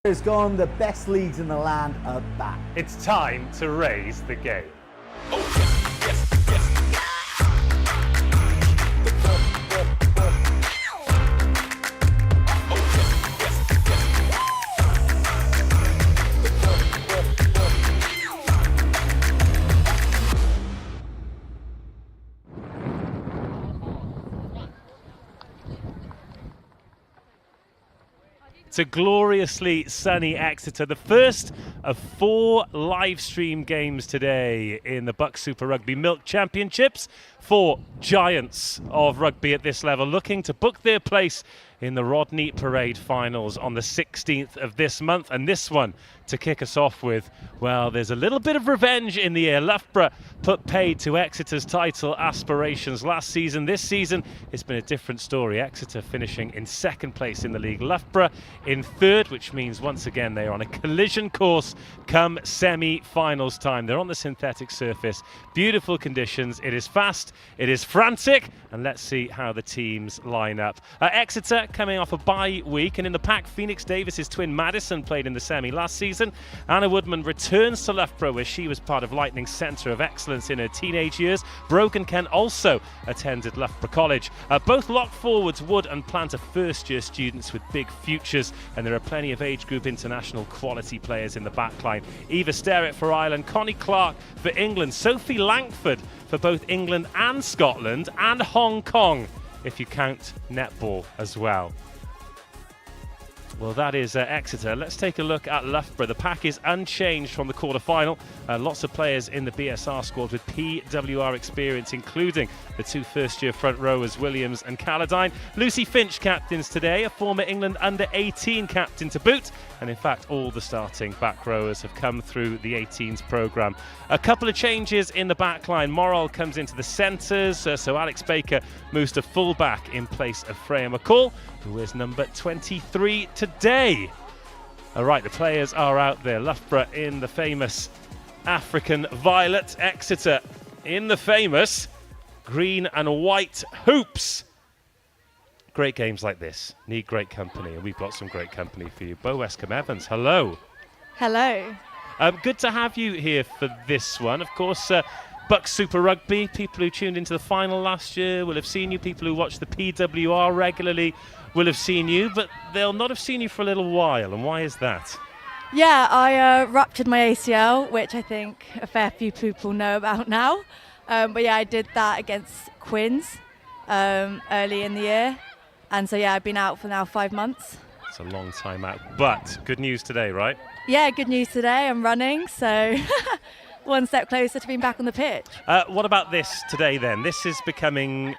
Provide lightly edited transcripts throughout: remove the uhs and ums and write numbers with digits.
Has gone, the best leagues in the land are back. It's time to raise the game. To gloriously sunny Exeter, the first of 4 live stream games today in the BUCS Super Rugby Milk Championships. 4 giants of rugby at this level looking to book their place in the Rodney Parade finals on the 16th of this month. And this one, to kick us off with, well, there's a little bit of revenge in the air. Loughborough put paid to Exeter's title aspirations last season. This season, it's been a different story. Exeter finishing in 2nd place in the league. Loughborough in 3rd, which means once again they are on a collision course come semi-finals time. They're on the synthetic surface. Beautiful conditions. It is fast. It is frantic. And let's see how the teams line up. Exeter coming off a bye week, and in the pack, Phoenix Davis's twin Madison played in the semi last season. Anna Woodman returns to Loughborough, where she was part of Lightning's Centre of Excellence in her teenage years. Brogan Ken also attended Loughborough College. Both lock forwards Wood and Plant are first-year students with big futures, and there are plenty of age group international quality players in the backline. Eva Sterrett for Ireland, Connie Clark for England, Sophie Langford for both England and Scotland, and Hong Kong, if you count netball as well. Well, that is Exeter. Let's take a look at Loughborough. The pack is unchanged from the quarter-final. Lots of players in the BSR squad with PWR experience, including the 2 first-year front rowers, Williams and Calladine. Lucy Finch captains today, a former England under-18 captain to boot. And in fact, all the starting back rowers have come through the 18s programme. A couple of changes in the back line. Morrell comes into the centres, so Alex Baker moves to full-back in place of Freya McCall, who wears number 23 today. All right, the players are out there. Loughborough in the famous African violet, Exeter in the famous green and white hoops. Great games like this need great company, and we've got some great company for you. Bo Westcombe-Evans, hello. Hello. Good to have you here for this one. Of course, BUCS Super Rugby, people who tuned into the final last year will have seen you. People who watch the PWR regularly will have seen you, but they'll not have seen you for a little while. And why is that? Yeah, I ruptured my ACL, which I think a fair few people know about now. But yeah, I did that against Quins early in the year. And so yeah, I've been out for now 5 months. It's a long time out, but good news today, right? Yeah, good news today. I'm running, so one step closer to being back on the pitch. What about this today then? This is becoming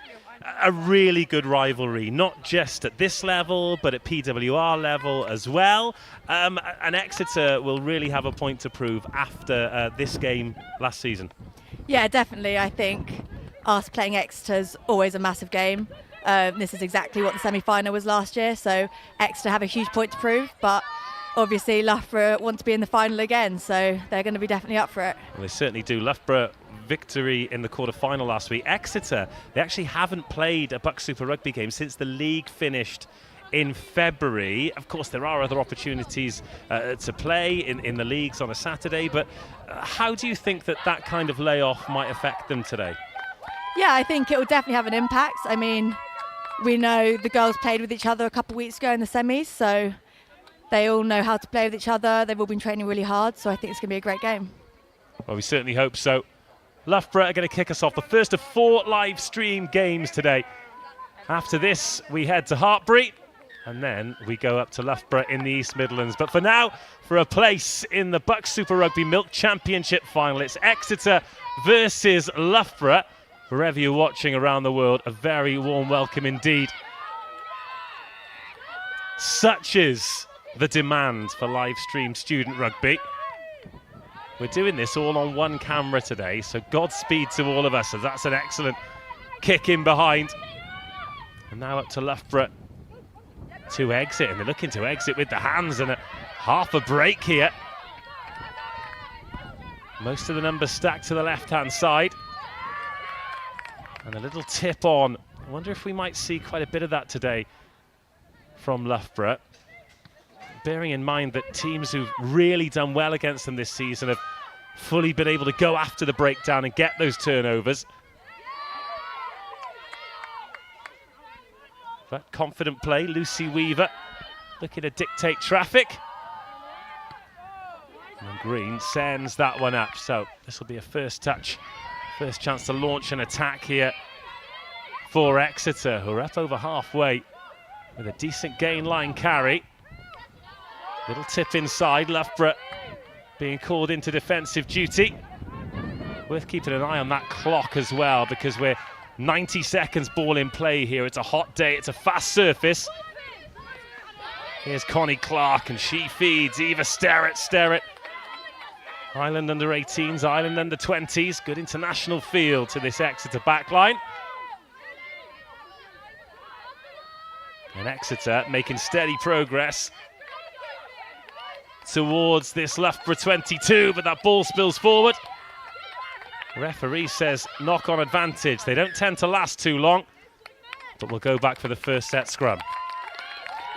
a really good rivalry, not just at this level, but at PWR level as well. And Exeter will really have a point to prove after this game last season. Yeah, definitely. I think us playing Exeter's always a massive game. This is exactly what the semi-final was last year, so Exeter have a huge point to prove, but obviously Loughborough want to be in the final again, so they're going to be definitely up for it. Well, they certainly do. Loughborough victory in the quarter-final last week. Exeter, they actually haven't played a BUCS Super Rugby game since the league finished in February. Of course, there are other opportunities to play in the leagues on a Saturday, but how do you think that kind of layoff might affect them today? Yeah, I think it will definitely have an impact. I mean, we know the girls played with each other a couple of weeks ago in the semis, so they all know how to play with each other. They've all been training really hard, so I think it's going to be a great game. Well, we certainly hope so. Loughborough are going to kick us off, the first of 4 live stream games today. After this, we head to Hartbury, and then we go up to Loughborough in the East Midlands. But for now, for a place in the BUCS Super Rugby Milk Championship final, it's Exeter versus Loughborough. Wherever you're watching around the world, a very warm welcome indeed. Such is the demand for live stream student rugby. We're doing this all on one camera today, so Godspeed to all of us. So that's an excellent kick in behind. And now up to Loughborough to exit, and they're looking to exit with the hands, and half a break here. Most of the numbers stacked to the left-hand side. And a little tip on. I wonder if we might see quite a bit of that today from Loughborough. bearing in mind that teams who've really done well against them this season have fully been able to go after the breakdown and get those turnovers. But confident play, Lucy Weaver looking to dictate traffic. And Green sends that one up, so this will be a first touch, first chance to launch an attack here for Exeter, who are up over halfway with a decent gain line carry. Little tip inside, Loughborough being called into defensive duty. Worth keeping an eye on that clock as well, because we're 90 seconds ball in play here. It's a hot day, it's a fast surface. Here's Connie Clark, and she feeds Eva Sterrett. Ireland under 18s, Ireland under 20s. Good international feel to this Exeter backline. And Exeter making steady progress towards this Loughborough 22, but that ball spills forward. Referee says knock-on advantage. They don't tend to last too long, but we'll go back for the first set scrum.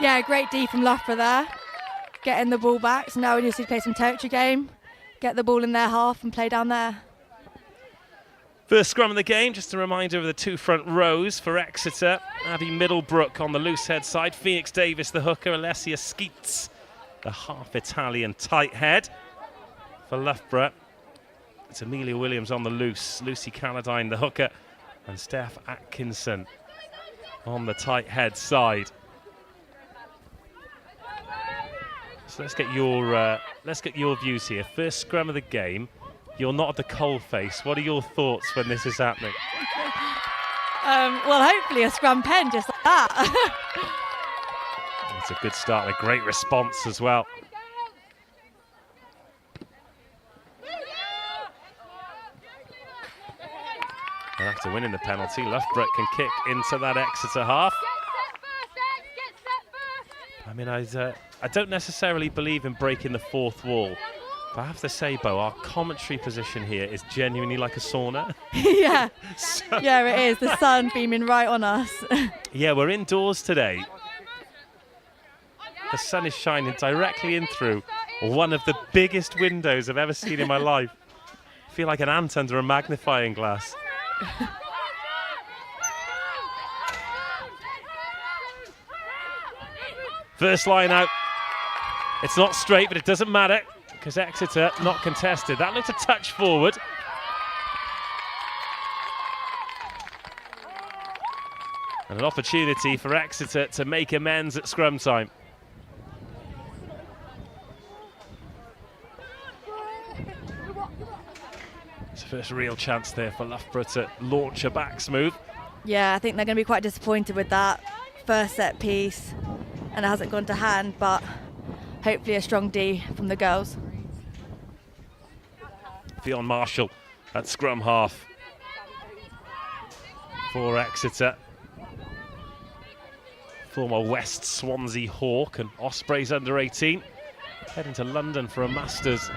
Yeah, great D from Loughborough there, getting the ball back. So now we just need to play some territory game, get the ball in their half and play down there. First scrum of the game, just a reminder of the two front rows for Exeter. Abby Middlebrook on the loose head side, Phoenix Davis the hooker, Alessia Skeets the half-Italian tight head. For Loughborough, it's Amelia Williams on the loose, Lucy Calladine the hooker, and Steph Atkinson on the tight head side. So let's get your views here. First scrum of the game. You're not at the coalface. What are your thoughts when this is happening? Well, hopefully a scrum pen just like that. It's a good start and a great response as well. And after winning the penalty, Loughborough can kick into that Exeter half. I mean, I don't necessarily believe in breaking the fourth wall. But I have to say, Bo, our commentary position here is genuinely like a sauna. Yeah, yeah, it is. The sun beaming right on us. Yeah, we're indoors today. The sun is shining directly in through one of the biggest windows I've ever seen in my life. I feel like an ant under a magnifying glass. First line out. It's not straight, but it doesn't matter because Exeter not contested. That looked a touch forward. And an opportunity for Exeter to make amends at scrum time. It's the first real chance there for Loughborough to launch a backs move. Yeah, I think they're going to be quite disappointed with that first set piece, and it hasn't gone to hand, but hopefully a strong D from the girls. Fionn Marshall at scrum half for Exeter. Former West Swansea Hawk and Ospreys under 18. Heading to London for a Masters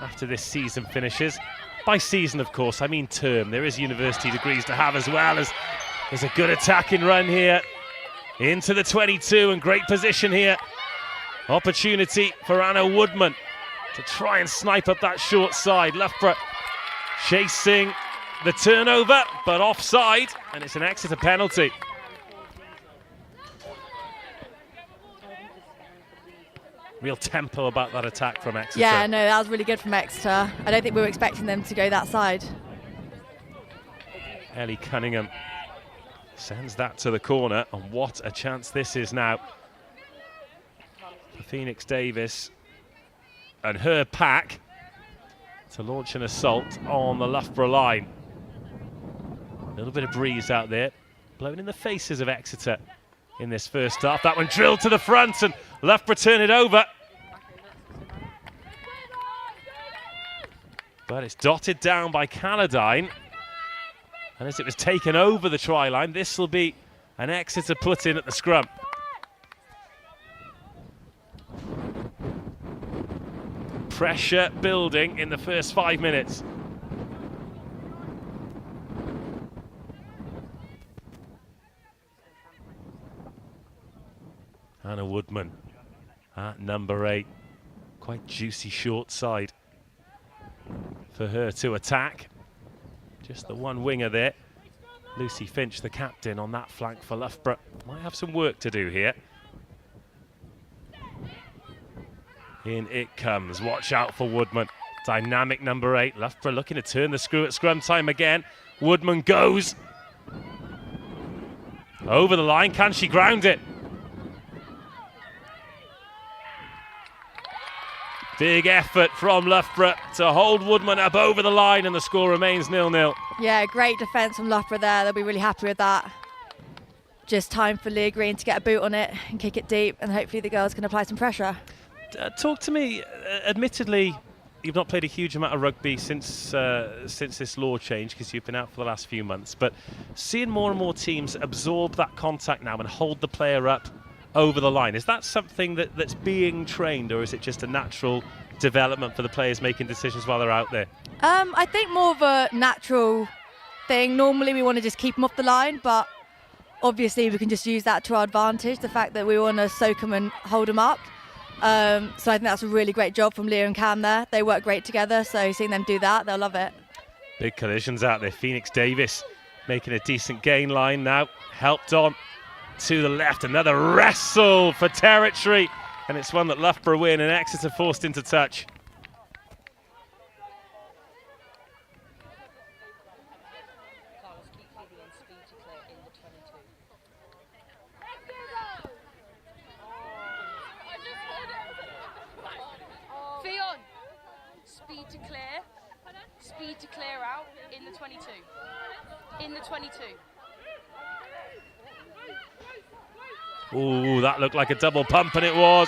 after this season finishes. By season, of course, I mean term. There is university degrees to have as well. As there's a good attacking run here into the 22 and great position here. Opportunity for Anna Woodman to try and snipe up that short side. Loughborough chasing the turnover, but offside, and it's an Exeter penalty. Real tempo about that attack from Exeter. Yeah, no, that was really good from Exeter. I don't think we were expecting them to go that side. Ellie Cunningham sends that to the corner, and what a chance this is now for Phoenix Davis and her pack to launch an assault on the Loughborough line. A little bit of breeze out there, blowing in the faces of Exeter in this first half. That one drilled to the front, and Loughborough turn it over. But it's dotted down by Calladine. And as it was taken over the try line, this will be an Exeter put in at the scrum. Pressure building in the first 5 minutes. Anna Woodman at number 8. Quite juicy short side for her to attack. Just the one winger there. Lucy Finch, the captain, on that flank for Loughborough. Might have some work to do here. In it comes. Watch out for Woodman. Dynamic number 8. Loughborough looking to turn the screw at scrum time again. Woodman goes. Over the line. Can she ground it? Big effort from Loughborough to hold Woodman up over the line, and the score remains 0-0. Yeah, great defence from Loughborough there. They'll be really happy with that. Just time for Leah Green to get a boot on it and kick it deep, and hopefully the girls can apply some pressure. Talk to me. Admittedly, you've not played a huge amount of rugby since this law change, because you've been out for the last few months. But seeing more and more teams absorb that contact now and hold the player up over the line, is that something that's being trained, or is it just a natural development for the players making decisions while they're out there? I think more of a natural thing. Normally we want to just keep them off the line, but obviously we can just use that to our advantage, the fact that we want to soak them and hold them up. So I think that's a really great job from Leah and Cam there. They work great together, so seeing them do that, they'll love it. Big collisions out there. Phoenix Davis making a decent gain line now. Helped on to the left. Another wrestle for territory. And it's one that Loughborough win, and Exeter forced into touch. Speed to clear out in the 22. In the 22. Ooh, that looked like a double pump, and it was.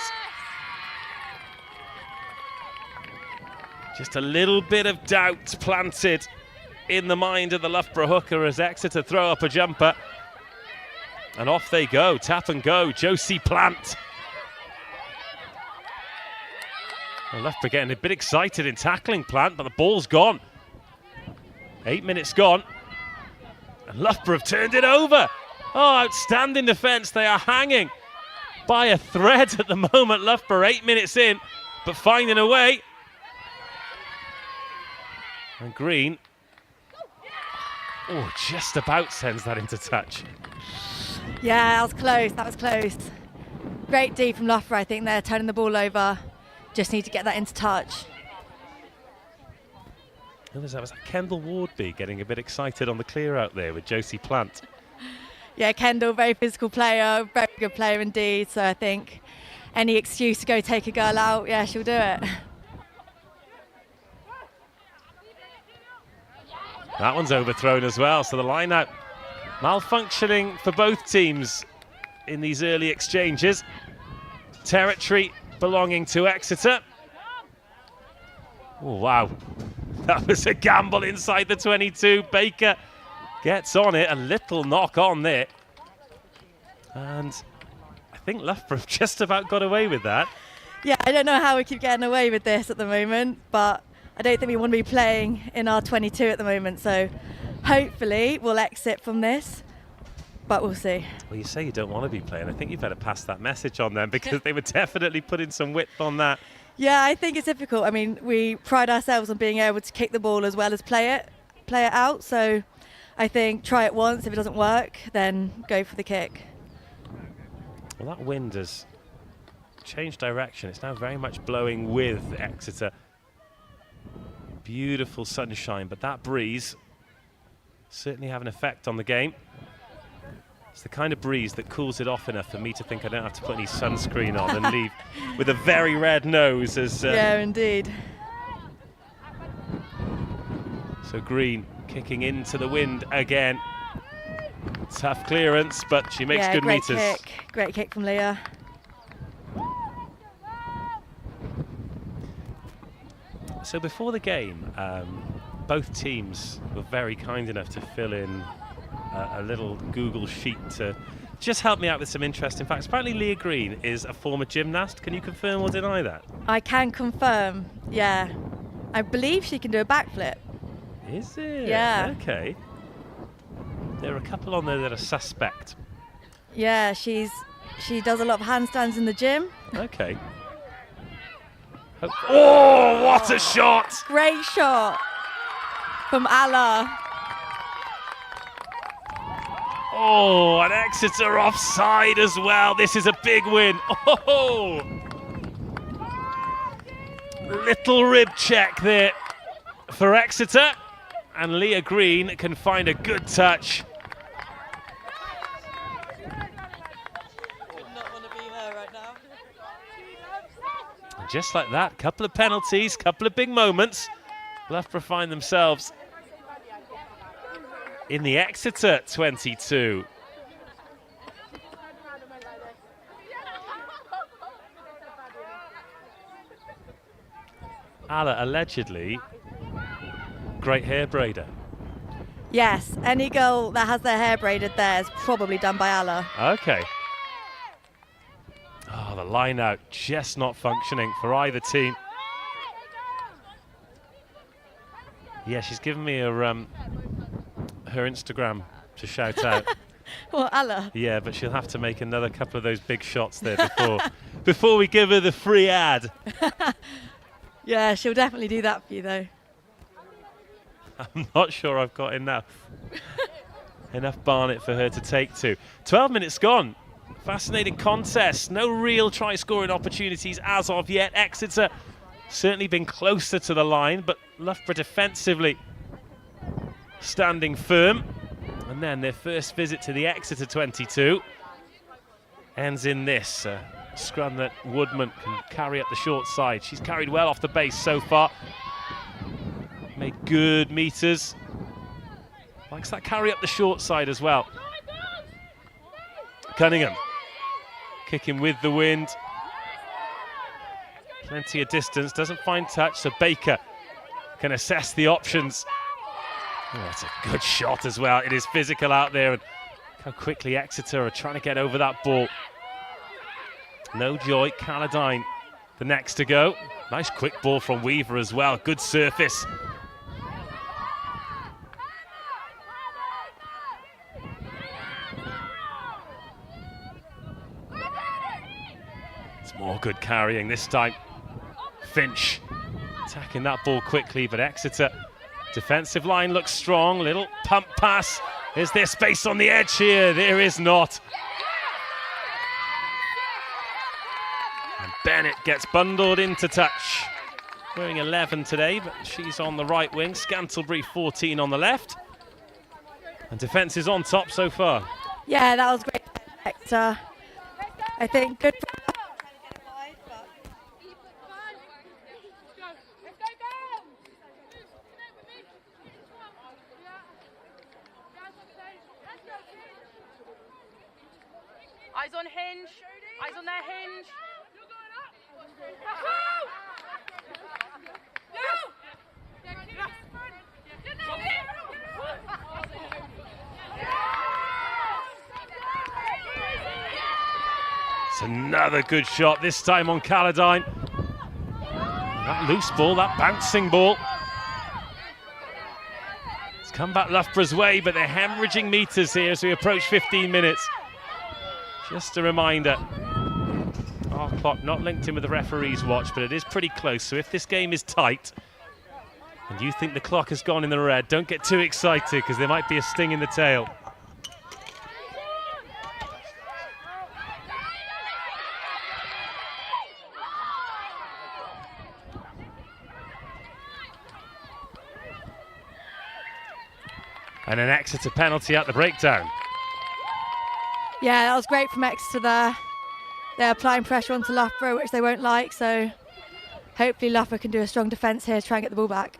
Just a little bit of doubt planted in the mind of the Loughborough hooker as Exeter throw up a jumper. And off they go, tap and go, Josie Plant. Well, Loughborough getting a bit excited in tackling Plant, but the ball's gone. 8 minutes gone. And Loughborough have turned it over. Oh, outstanding defence. They are hanging by a thread at the moment. Loughborough 8 minutes in, but finding a way. And Green, oh, just about sends that into touch. Yeah, that was close. That was close. Great D from Loughborough, I think. They're turning the ball over. Just need to get that into touch. Who was that? Was that Kendall Wardby getting a bit excited on the clear out there with Josie Plant? Yeah, Kendall, very physical player, very good player indeed. So I think any excuse to go take a girl out, yeah, she'll do it. That one's overthrown as well. So the line out malfunctioning for both teams in these early exchanges. Territory belonging to Exeter. Oh, wow. That was a gamble inside the 22. Baker gets on it. A little knock on there. And I think Loughborough have just about got away with that. Yeah, I don't know how we keep getting away with this at the moment, but I don't think we want to be playing in our 22 at the moment. So hopefully we'll exit from this, but we'll see. Well, you say you don't want to be playing. I think you better pass that message on them, because they were definitely putting some width on that. Yeah, I think it's difficult. I mean, we pride ourselves on being able to kick the ball as well as play it out. So I think try it once. If it doesn't work, then go for the kick. Well, that wind has changed direction. It's now very much blowing with Exeter. Beautiful sunshine, but that breeze certainly have an effect on the game. It's the kind of breeze that cools it off enough for me to think I don't have to put any sunscreen on and leave with a very red nose. As yeah, indeed. So Green kicking into the wind again. Tough clearance, but she makes good great meters. Great kick from Leah. So before the game, both teams were very kind enough to fill in a little Google sheet to just help me out with some interesting facts. Apparently Leah Green is a former gymnast. Can you confirm or deny that? I can confirm, yeah. I believe she can do a backflip. Is it? Yeah. Okay. There are a couple on there that are suspect. Yeah, she's She does a lot of handstands in the gym. Okay. Oh, what a shot! Great shot from Ala. Oh, and Exeter offside as well. This is a big win. Oh, little rib check there for Exeter. And Leah Green can find a good touch. And just like that, couple of penalties, couple of big moments. Loughborough find themselves in the Exeter 22. Ala, allegedly, great hair braider. Yes, any girl that has their hair braided there is probably done by Ala. Okay. Oh, the line out just not functioning for either team. Yeah, she's given me her Instagram to shout out. Well, Ala. Yeah, but she'll have to make another couple of those big shots there before we give her the free ad. Yeah, she'll definitely do that for you, though. I'm not sure I've got enough Barnet for her to take to. 12 minutes gone. Fascinating contest. No real try-scoring opportunities as of yet. Exeter certainly been closer to the line, but Loughborough defensively standing firm. And then their first visit to the Exeter 22 ends in this scrum that Woodman can carry up the short side. She's carried well off the base so far. Made good meters. Likes that carry up the short side as well. Cunningham kicking with the wind. Plenty of distance, doesn't find touch, so Baker can assess the options. Oh, that's a good shot as well. It is physical out there, and how quickly Exeter are trying to get over that ball. No joy, Caladine the next to go. Nice quick ball from Weaver as well, good surface. It's more good carrying this time. Finch attacking that ball quickly, but Exeter defensive line looks strong. Little pump pass. Is there space on the edge here? There is not. And Bennett gets bundled into touch. Wearing 11 today, but she's on the right wing. Scantlebury 14 on the left. And defence is on top so far. Yeah, that was great. Exeter. I think good. Eyes on hinge. Eyes on their hinge. It's another good shot, this time on Caladine. That loose ball, that bouncing ball. It's come back Loughborough's way, but they're hemorrhaging meters here as we approach 15 minutes. Just a reminder, our clock not linked in with the referee's watch, but it is pretty close. So if this game is tight and you think the clock has gone in the red, don't get too excited because there might be a sting in the tail. And an Exeter penalty at the breakdown. Yeah, that was great from Exeter there. They're applying pressure onto Loughborough, which they won't like, so hopefully Loughborough can do a strong defence here to try and get the ball back.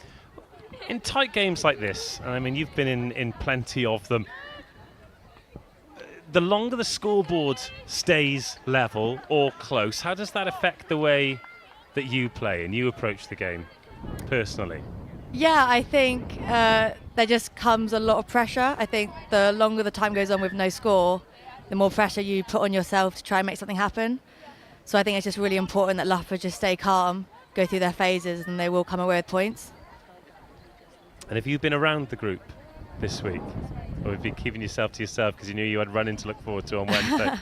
In tight games like this, I mean, you've been in plenty of them, the longer the scoreboard stays level or close, how does that affect the way that you play and you approach the game personally? Yeah, I think there just comes a lot of pressure. I think the longer the time goes on with no score, the more pressure you put on yourself to try and make something happen. So I think it's just really important that Loughborough just stay calm, go through their phases, and they will come away with points. And have you been around the group this week? Or have you been keeping yourself to yourself because you knew you had running to look forward to on Wednesday?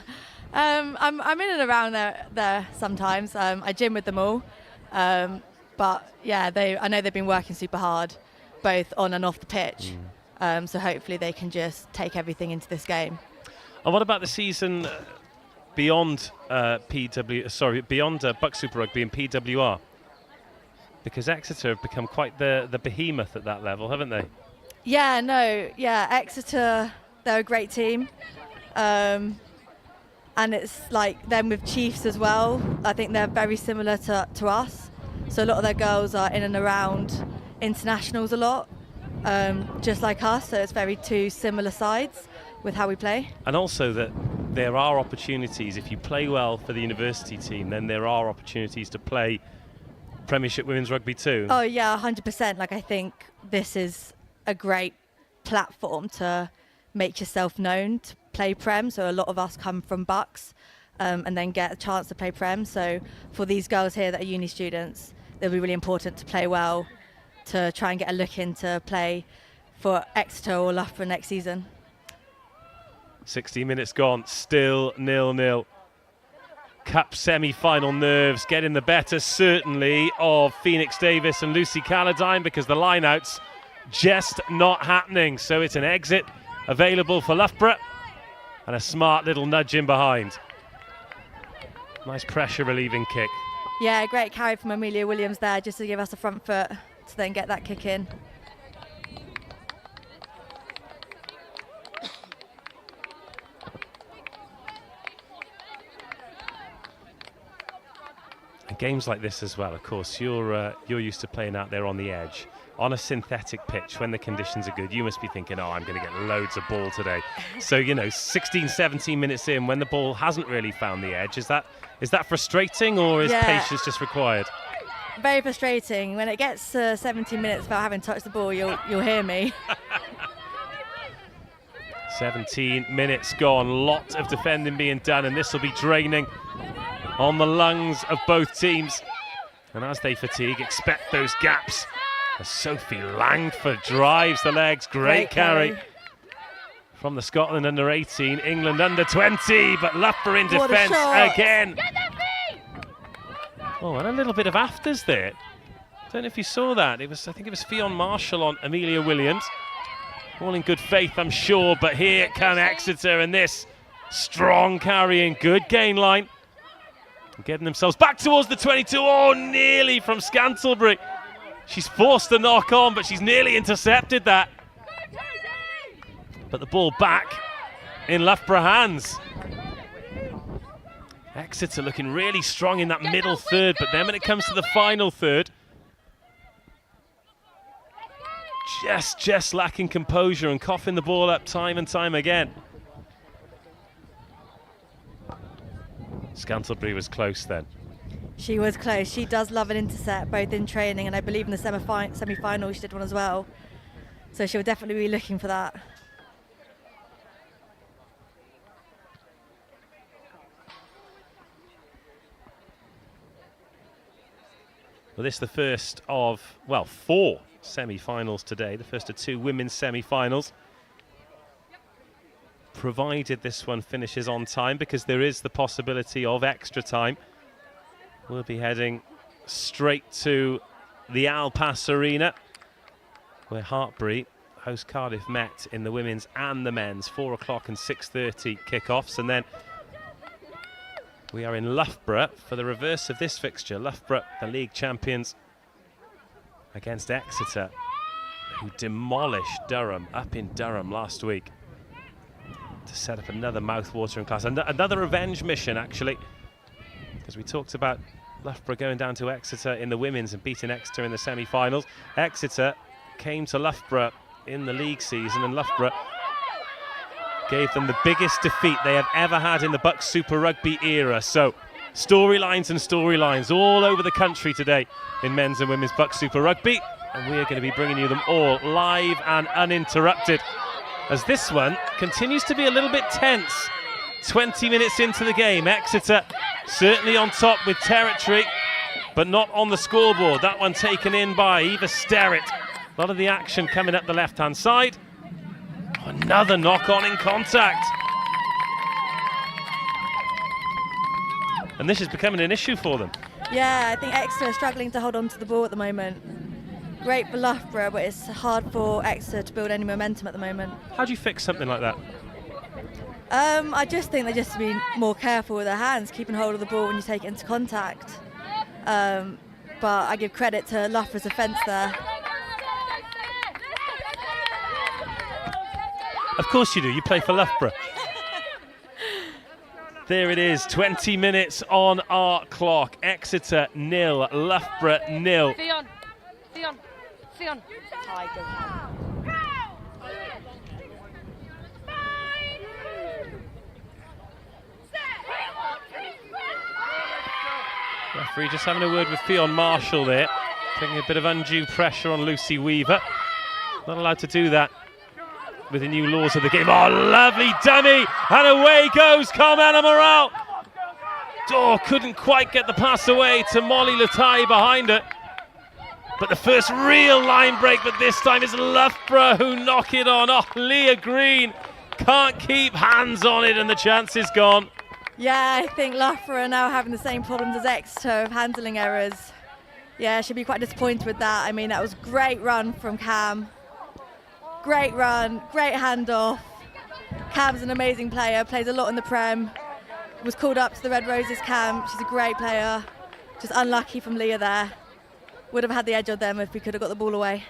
I'm in and around there sometimes. I gym with them all, but yeah, I know they've been working super hard, both on and off the pitch. So hopefully they can just take everything into this game. And what about the season beyond beyond BUCS Super Rugby and PWR? Because Exeter have become quite the behemoth at that level, haven't they? Yeah, Exeter, they're a great team. And it's like them with Chiefs as well. I think they're very similar to us. So a lot of their girls are in and around internationals a lot, just like us. So it's very two similar sides with how we play. And also that there are opportunities, if you play well for the university team, then there are opportunities to play Premiership Women's Rugby too. Oh yeah, 100%. Like I think this is a great platform to make yourself known, to play Prem. So a lot of us come from BUCS and then get a chance to play Prem. So for these girls here that are uni students, it'll be really important to play well, to try and get a look into play for Exeter or Loughborough next season. 60 minutes gone, still 0-0. Cup semi-final nerves getting the better, certainly, of Phoenix Davis and Lucy Calladine, because the line-outs just not happening. So it's an exit available for Loughborough and a smart little nudge in behind. Nice pressure relieving kick. Yeah, great carry from Amelia Williams there, just to give us a front foot to then get that kick in. And games like this as well, of course, you're used to playing out there on the edge, on a synthetic pitch when the conditions are good. You must be thinking, oh, I'm going to get loads of ball today. So, 16, 17 minutes in, when the ball hasn't really found the edge, is that frustrating, or is patience just required? Very frustrating. When it gets 17 minutes without having touched the ball, you'll hear me. 17 minutes gone, lot of defending being done, and this will be draining on the lungs of both teams. And as they fatigue, expect those gaps. As Sophie Langford drives the legs, great carry from the Scotland under 18, England under 20, but Loughborough in defence again. Oh, and a little bit of afters there. Don't know if you saw that. I think it was Fionn Marshall on Amelia Williams. All in good faith, I'm sure, but here can Exeter, and this strong carrying, good gain line. Getting themselves back towards the 22. Oh, nearly from Scantlebury. She's forced the knock on, but she's nearly intercepted that. But the ball back in Loughborough hands. Exeter looking really strong in that middle third, but then when it comes to the final third, just lacking composure and coughing the ball up time and time again. Scantlebury was close then. She was close. She does love an intercept, both in training and I believe in the semi-final she did one as well. So she'll definitely be looking for that. Well, this is the first of, 4 semi-finals today. The first of 2 women's semi-finals. Provided this one finishes on time, because there is the possibility of extra time. We'll be heading straight to the Al Pass Arena, where Hartbury host Cardiff Met in the women's and the men's 4 o'clock and 6:30 kickoffs, and then we are in Loughborough for the reverse of this fixture. Loughborough, the league champions, against Exeter, who demolished Durham up in Durham last week, to set up another mouth-watering clash. Another revenge mission, actually, because we talked about Loughborough going down to Exeter in the women's and beating Exeter in the semi-finals. Exeter came to Loughborough in the league season, and Loughborough gave them the biggest defeat they have ever had in the BUCS Super Rugby era. So storylines and storylines all over the country today in men's and women's BUCS Super Rugby, and we are going to be bringing you them all live and uninterrupted, as this one continues to be a little bit tense. 20 minutes into the game, Exeter certainly on top with territory, but not on the scoreboard. That one taken in by Eva Sterrett. A lot of the action coming up the left-hand side. Another knock-on in contact. and this is becoming an issue for them. Yeah, I think Exeter are struggling to hold on to the ball at the moment. Great for Loughborough, but it's hard for Exeter to build any momentum at the moment. How do you fix something like that? I just think they just to be more careful with their hands, keeping hold of the ball when you take it into contact. But I give credit to Loughborough's offence there. Of course you do, you play for Loughborough. There it is, 20 minutes on our clock. Exeter 0, Loughborough 0. Theon. Referee just having a word with Fionn Marshall there, taking a bit of undue pressure on Lucy Weaver. Not allowed to do that with the new laws of the game. Oh, lovely dummy, and away goes Carmela Morale. Oh, couldn't quite get the pass away to Molly Latai behind her. But the first real line break, but this time it's Loughborough who knock it on. Oh, Leah Green can't keep hands on it, and the chance is gone. Yeah, I think Loughborough are now having the same problems as Exeter of handling errors. Yeah, should be quite disappointed with that. I mean, that was a great run from Cam. Great run, great handoff. Cam's an amazing player, plays a lot in the Prem. Was called up to the Red Roses camp. She's a great player. Just unlucky from Leah there. Would have had the edge on them if we could have got the ball away.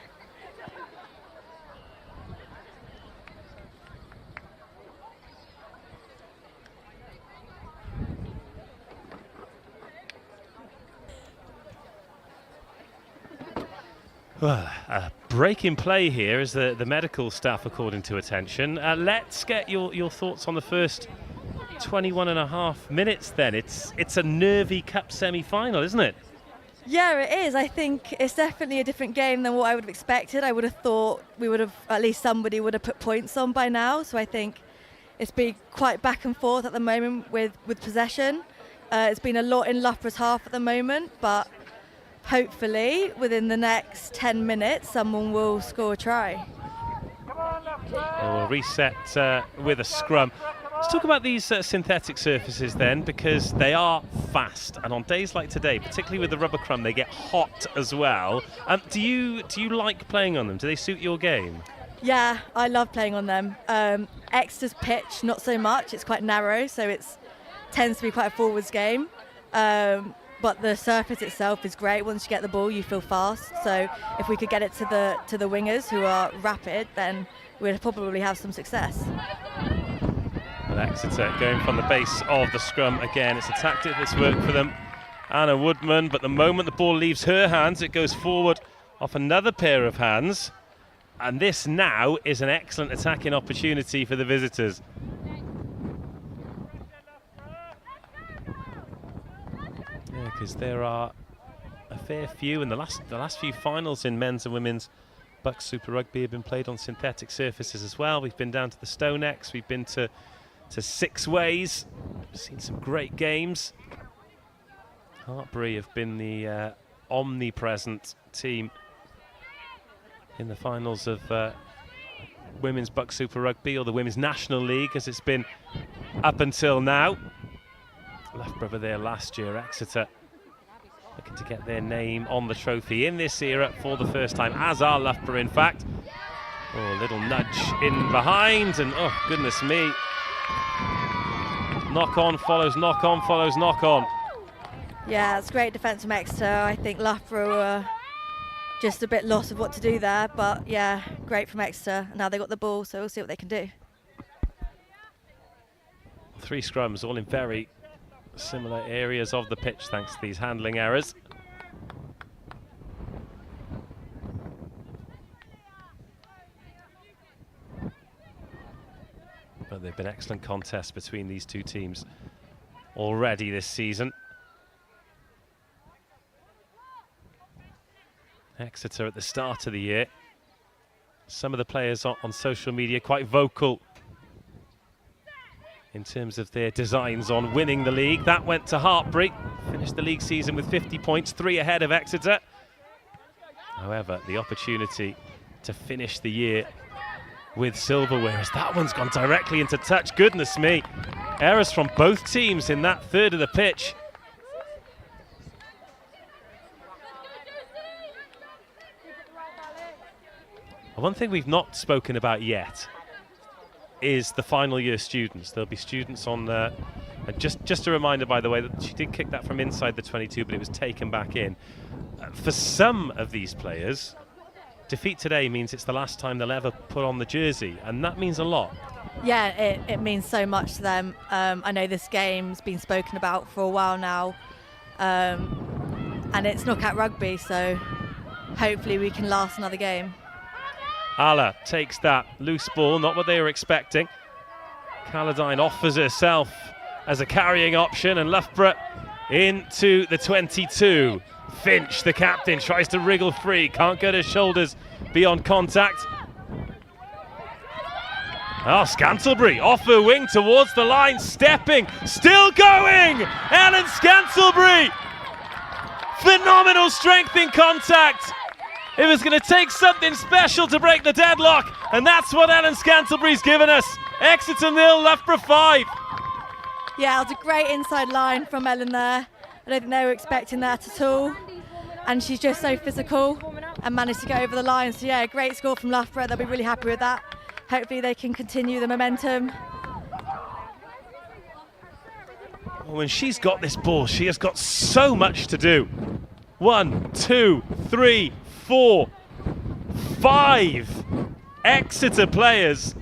Well, a break in play here as the medical staff are called into attention. Let's get your thoughts on the first 21 and a half minutes then. It's a nervy cup semi-final, isn't it? Yeah, it is. I think it's definitely a different game than what I would have expected. I would have thought at least somebody would have put points on by now. So I think it's been quite back and forth at the moment with possession. It's been a lot in Loughborough's half at the moment, but hopefully within the next 10 minutes someone will score a try. We'll reset with a scrum. Let's talk about these synthetic surfaces then, because they are fast, and on days like today, particularly with the rubber crumb, they get hot as well. Do you like playing on them? Do they suit your game? Yeah, I love playing on them. Exeter's pitch, not so much. It's quite narrow, so it tends to be quite a forwards game. But the surface itself is great. Once you get the ball, you feel fast. So if we could get it to the wingers who are rapid, then we'd probably have some success. Well, Exeter going from the base of the scrum again. It's a tactic that's worked for them. Anna Woodman, but the moment the ball leaves her hands, it goes forward off another pair of hands. And this now is an excellent attacking opportunity for the visitors. Yeah, because there are a fair few, and the last few finals in men's and women's BUCS Super Rugby have been played on synthetic surfaces as well. We've been down to the Stonex, we've been to Six Ways, seen some great games. Hartbury have been the omnipresent team in the finals of women's BUCS Super Rugby, or the Women's National League as it's been up until now. Loughborough were there last year. Exeter looking to get their name on the trophy in this era for the first time, as are Loughborough in fact. Oh, a little nudge in behind, and oh goodness me, knock on follows knock on follows knock on. Yeah, it's great defence from Exeter. I think Loughborough were just a bit lost of what to do there, but yeah, great from Exeter. Now they got the ball, so we'll see what they can do. 3 scrums all in very similar areas of the pitch thanks to these handling errors. But they've been excellent contests between these two teams already this season. Exeter at the start of the year, some of the players on social media quite vocal in terms of their designs on winning the league. That went to Hartbury, finished the league season with 50 points, 3 ahead of Exeter. However, the opportunity to finish the year with silverware, as that one's gone directly into touch. Goodness me, errors from both teams in that third of the pitch. One thing we've not spoken about yet is the final year students. There'll be students on the... And just a reminder, by the way, that she did kick that from inside the 22, but it was taken back in. For some of these players, defeat today means it's the last time they'll ever put on the jersey, and that means a lot. Yeah, it means so much to them. I know this game's been spoken about for a while now, and it's knockout rugby, so hopefully we can last another game. Ala takes that loose ball, not what they were expecting. Caladine offers herself as a carrying option, and Loughborough into the 22. Finch, the captain, tries to wriggle free, can't get his shoulders beyond contact. Oh, Scantlebury off her wing towards the line, stepping, still going! Ellen Scantlebury! Phenomenal strength in contact! It was going to take something special to break the deadlock, and that's what Ellen Scantlebury's given us. Exeter 0, Loughborough 5. Yeah, it was a great inside line from Ellen there. I don't think they were expecting that at all. And she's just so physical and managed to get over the line. So yeah, great score from Loughborough. They'll be really happy with that. Hopefully they can continue the momentum. Well, when she's got this ball, she has got so much to do. 1, 2, 3, 4, 5 Exeter players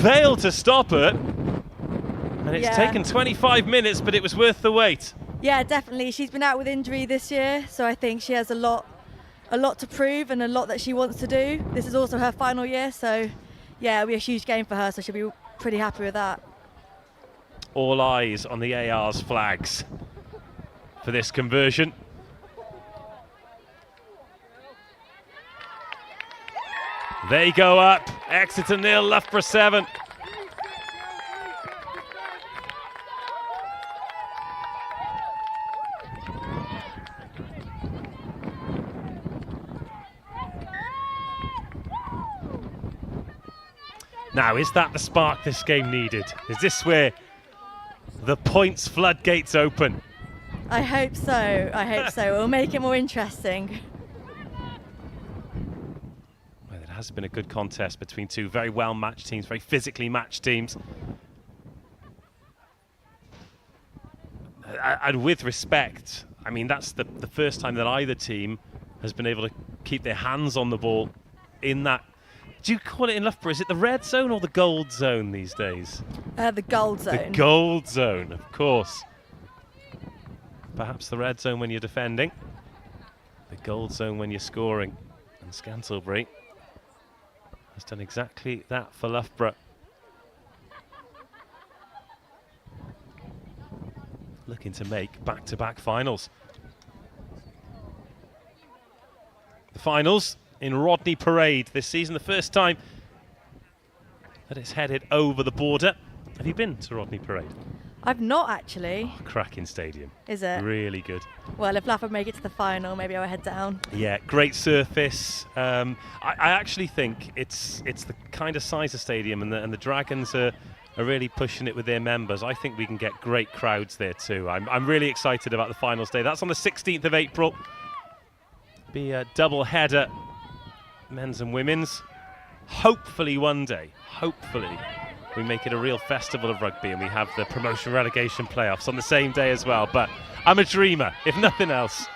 fail to stop her. And it's taken 25 minutes, but it was worth the wait. Yeah, definitely. She's been out with injury this year, so I think she has a lot to prove and a lot that she wants to do. This is also her final year, so yeah, it'll be a huge game for her, so she'll be pretty happy with that. All eyes on the AR's flags for this conversion. They go up. Exeter 0, Loughborough 7. Now, is that the spark this game needed? Is this where the points floodgates open? I hope so. I hope so. We'll make it more interesting. Well, it has been a good contest between two very well matched teams, very physically matched teams. And with respect, I mean, that's the first time that either team has been able to keep their hands on the ball in that. Do you call it in Loughborough? Is it the red zone or the gold zone these days? The gold zone. The gold zone, of course. Perhaps the red zone when you're defending. The gold zone when you're scoring. And Scantlebury has done exactly that for Loughborough. Looking to make back-to-back finals. The finals in Rodney Parade this season, the first time that it's headed over the border. Have you been to Rodney Parade? I've not actually. Oh, cracking stadium. Is it? Really good. Well, if Loughborough make it to the final, maybe I'll head down. Yeah, great surface. I actually think it's the kind of size of stadium, and the Dragons are really pushing it with their members. I think we can get great crowds there too. I'm really excited about the finals day. That's on the 16th of April. Be a double header, men's and women's. Hopefully one day, hopefully, we make it a real festival of rugby and we have the promotion relegation playoffs on the same day as well. But I'm a dreamer, if nothing else.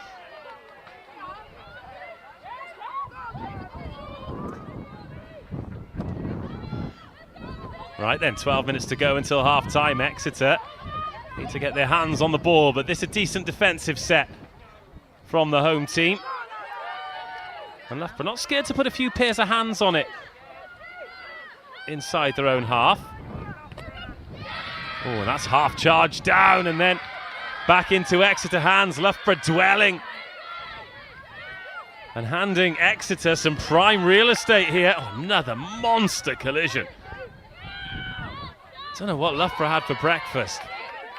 Right then, 12 minutes to go until half-time. Exeter need to get their hands on the ball, but this is a decent defensive set from the home team. And Loughborough not scared to put a few pairs of hands on it inside their own half. Oh, and that's half charge down and then back into Exeter hands. Loughborough dwelling and handing Exeter some prime real estate here. Oh, another monster collision. Don't know what Loughborough had for breakfast,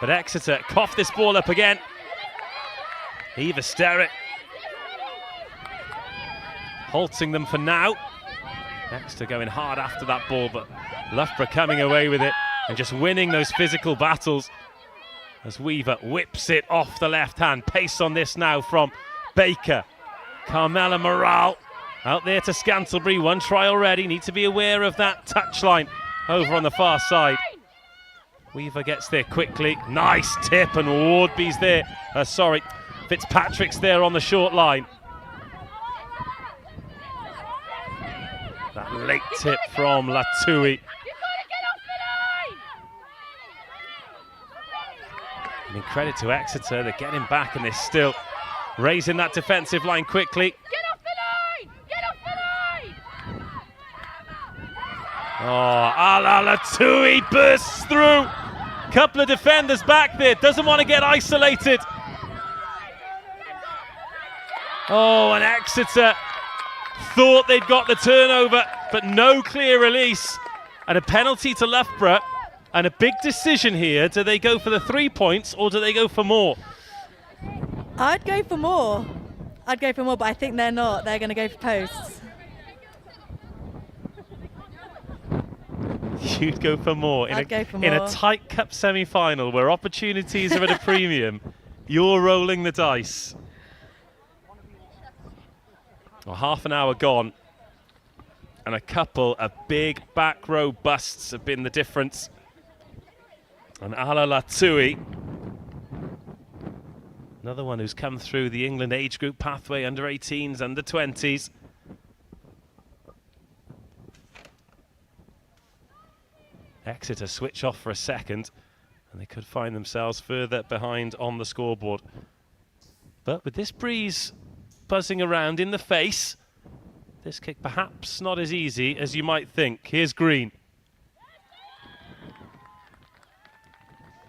but Exeter coughed this ball up again. Eva Sterrett halting them for now. Exeter going hard after that ball, but Loughborough coming away with it and just winning those physical battles as Weaver whips it off the left hand. Pace on this now from Baker. Carmela Morale Out there to Scantlebury, one try already. Need to be aware of that touchline over on the far side. Weaver gets there quickly. Nice tip, and Wardby's there. Fitzpatrick's there on the short line. That late tip from Latui. I mean, credit to Exeter, they're getting back and they're still raising that defensive line quickly. Get off the line! Get off the line! Oh, Ala Latui bursts through. Couple of defenders back there, doesn't want to get isolated. Oh, and Exeter thought they'd got the turnover, but no clear release. And a penalty to Loughborough. And a big decision here. Do they go for the 3 points or do they go for more? I'd go for more. But I think they're not. They're going to go for posts. You'd go for more. I'd go for more. In a tight cup semi-final where opportunities are at a premium, you're rolling the dice. Well, half an hour gone, and a couple of big back row busts have been the difference. And Ala Latui, another one who's come through the England age group pathway, under 18s, under 20s. Exeter switch off for a second, and they could find themselves further behind on the scoreboard. But with this breeze buzzing around in the face, this kick perhaps not as easy as you might think. Here's Green.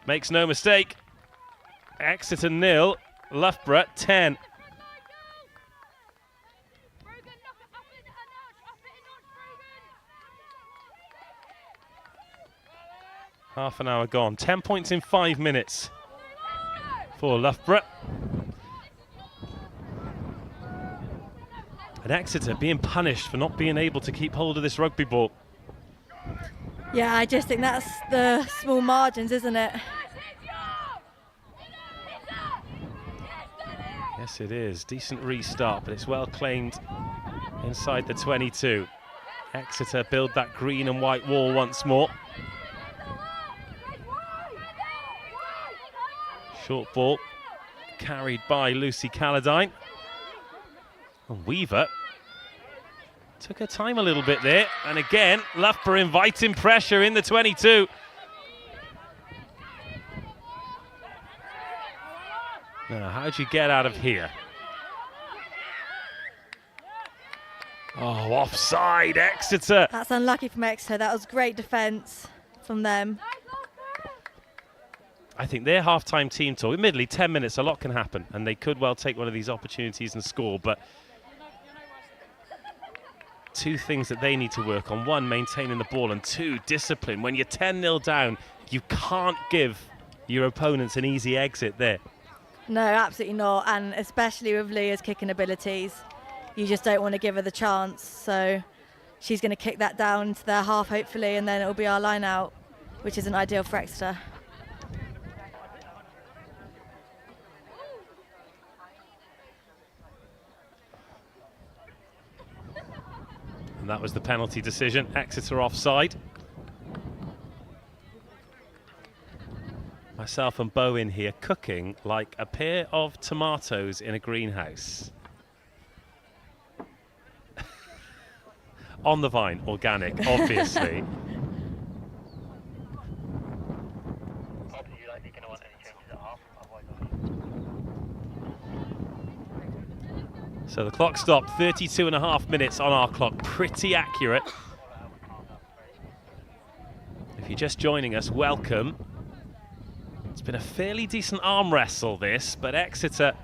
Makes no mistake. Exeter 0, Loughborough 10. Half an hour gone. 10 points in 5 minutes for Loughborough. And Exeter being punished for not being able to keep hold of this rugby ball. Yeah, I just think that's the small margins, isn't it? Yes, it is. Decent restart, but it's well claimed inside the 22. Exeter build that green and white wall once more. Short ball carried by Lucy Calladine. And Weaver took her time a little bit there. And again, Loughborough inviting pressure in the 22. Now, how'd you get out of here? Oh, offside, Exeter. That's unlucky from Exeter. That was great defence from them. I think their half-time team talk, admittedly 10 minutes, a lot can happen, and they could well take one of these opportunities and score, but two things that they need to work on: one, maintaining the ball, and two, discipline. When you're 10-0 down, you can't give your opponents an easy exit there. No, absolutely not, and especially with Leah's kicking abilities, you just don't want to give her the chance. So she's going to kick that down to their half, hopefully, and then it'll be our line out, which isn't ideal for Exeter. And that was the penalty decision. Exeter offside. Myself and Bo in here cooking like a pair of tomatoes in a greenhouse. On the vine, organic, obviously. So the clock stopped, 32.5 minutes on our clock, pretty accurate. If you're just joining us, welcome. It's been a fairly decent arm wrestle this, but Exeter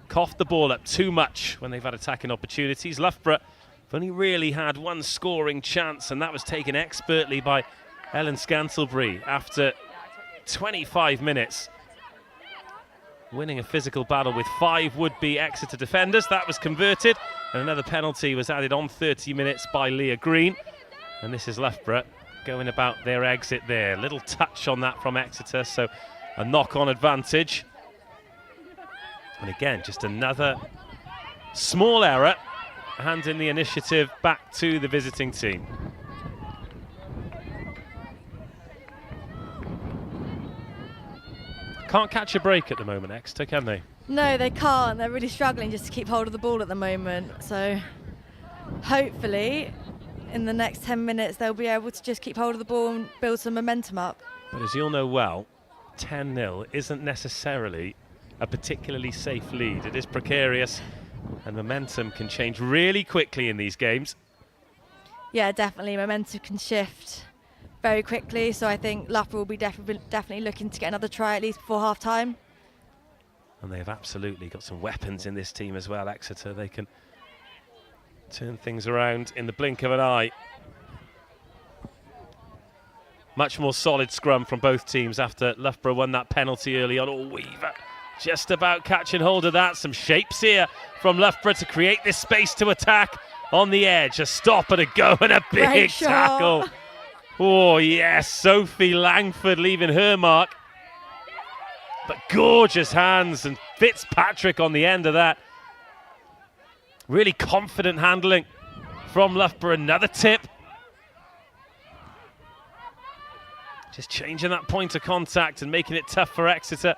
coughed the ball up too much when they've had attacking opportunities. Loughborough have only really had one scoring chance, and that was taken expertly by Ellen Scantlebury after 25 minutes. Winning a physical battle with 5 would-be Exeter defenders. That was converted, and another penalty was added on 30 minutes by Leah Green. And this is Loughborough going about their exit there. Little touch on that from Exeter, so a knock-on advantage. And again, just another small error, handing the initiative back to the visiting team. Can't catch a break at the moment, Exeter, can they? No, they can't. They're really struggling just to keep hold of the ball at the moment. So hopefully in the next 10 minutes they'll be able to just keep hold of the ball and build some momentum up. But as you'll know well, 10-0 isn't necessarily a particularly safe lead. It is precarious and momentum can change really quickly in these games. Yeah, definitely. Momentum can shift very quickly. So I think Loughborough will be definitely looking to get another try at least before half-time. And they've absolutely got some weapons in this team as well, Exeter. They can turn things around in the blink of an eye. Much more solid scrum from both teams after Loughborough won that penalty early on. Oh, Weaver just about catching hold of that. Some shapes here from Loughborough to create this space to attack on the edge. A stop and a go and a big tackle. Oh, yes, Sophie Langford leaving her mark. But gorgeous hands, and Fitzpatrick on the end of that. Really confident handling from Loughborough. Another tip. Just changing that point of contact and making it tough for Exeter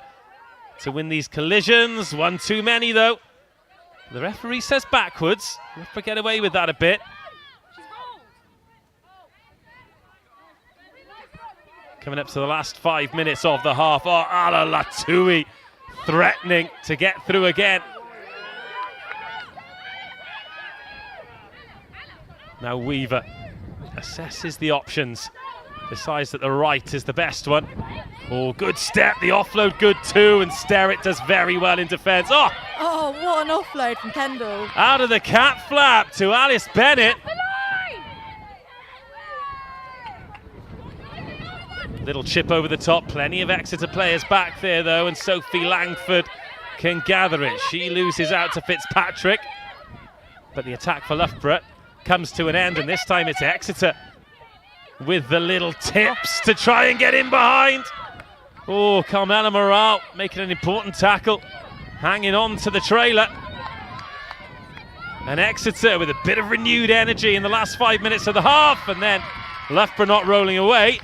to win these collisions. One too many, though. The referee says backwards. Loughborough get away with that a bit. Coming up to the last 5 minutes of the half. Oh, Ala Latui threatening to get through again. Now Weaver assesses the options. Decides that the right is the best one. Oh, good step. The offload good too. And Sterrett does very well in defence. Oh, what an offload from Kendall. Out of the cat flap to Alice Bennett. Little chip over the top. Plenty of Exeter players back there, though, and Sophie Langford can gather it. She loses out to Fitzpatrick. But the attack for Loughborough comes to an end, and this time it's Exeter with the little tips to try and get in behind. Oh, Carmela Morale making an important tackle, hanging on to the trailer. And Exeter with a bit of renewed energy in the last 5 minutes of the half, and then Loughborough not rolling away.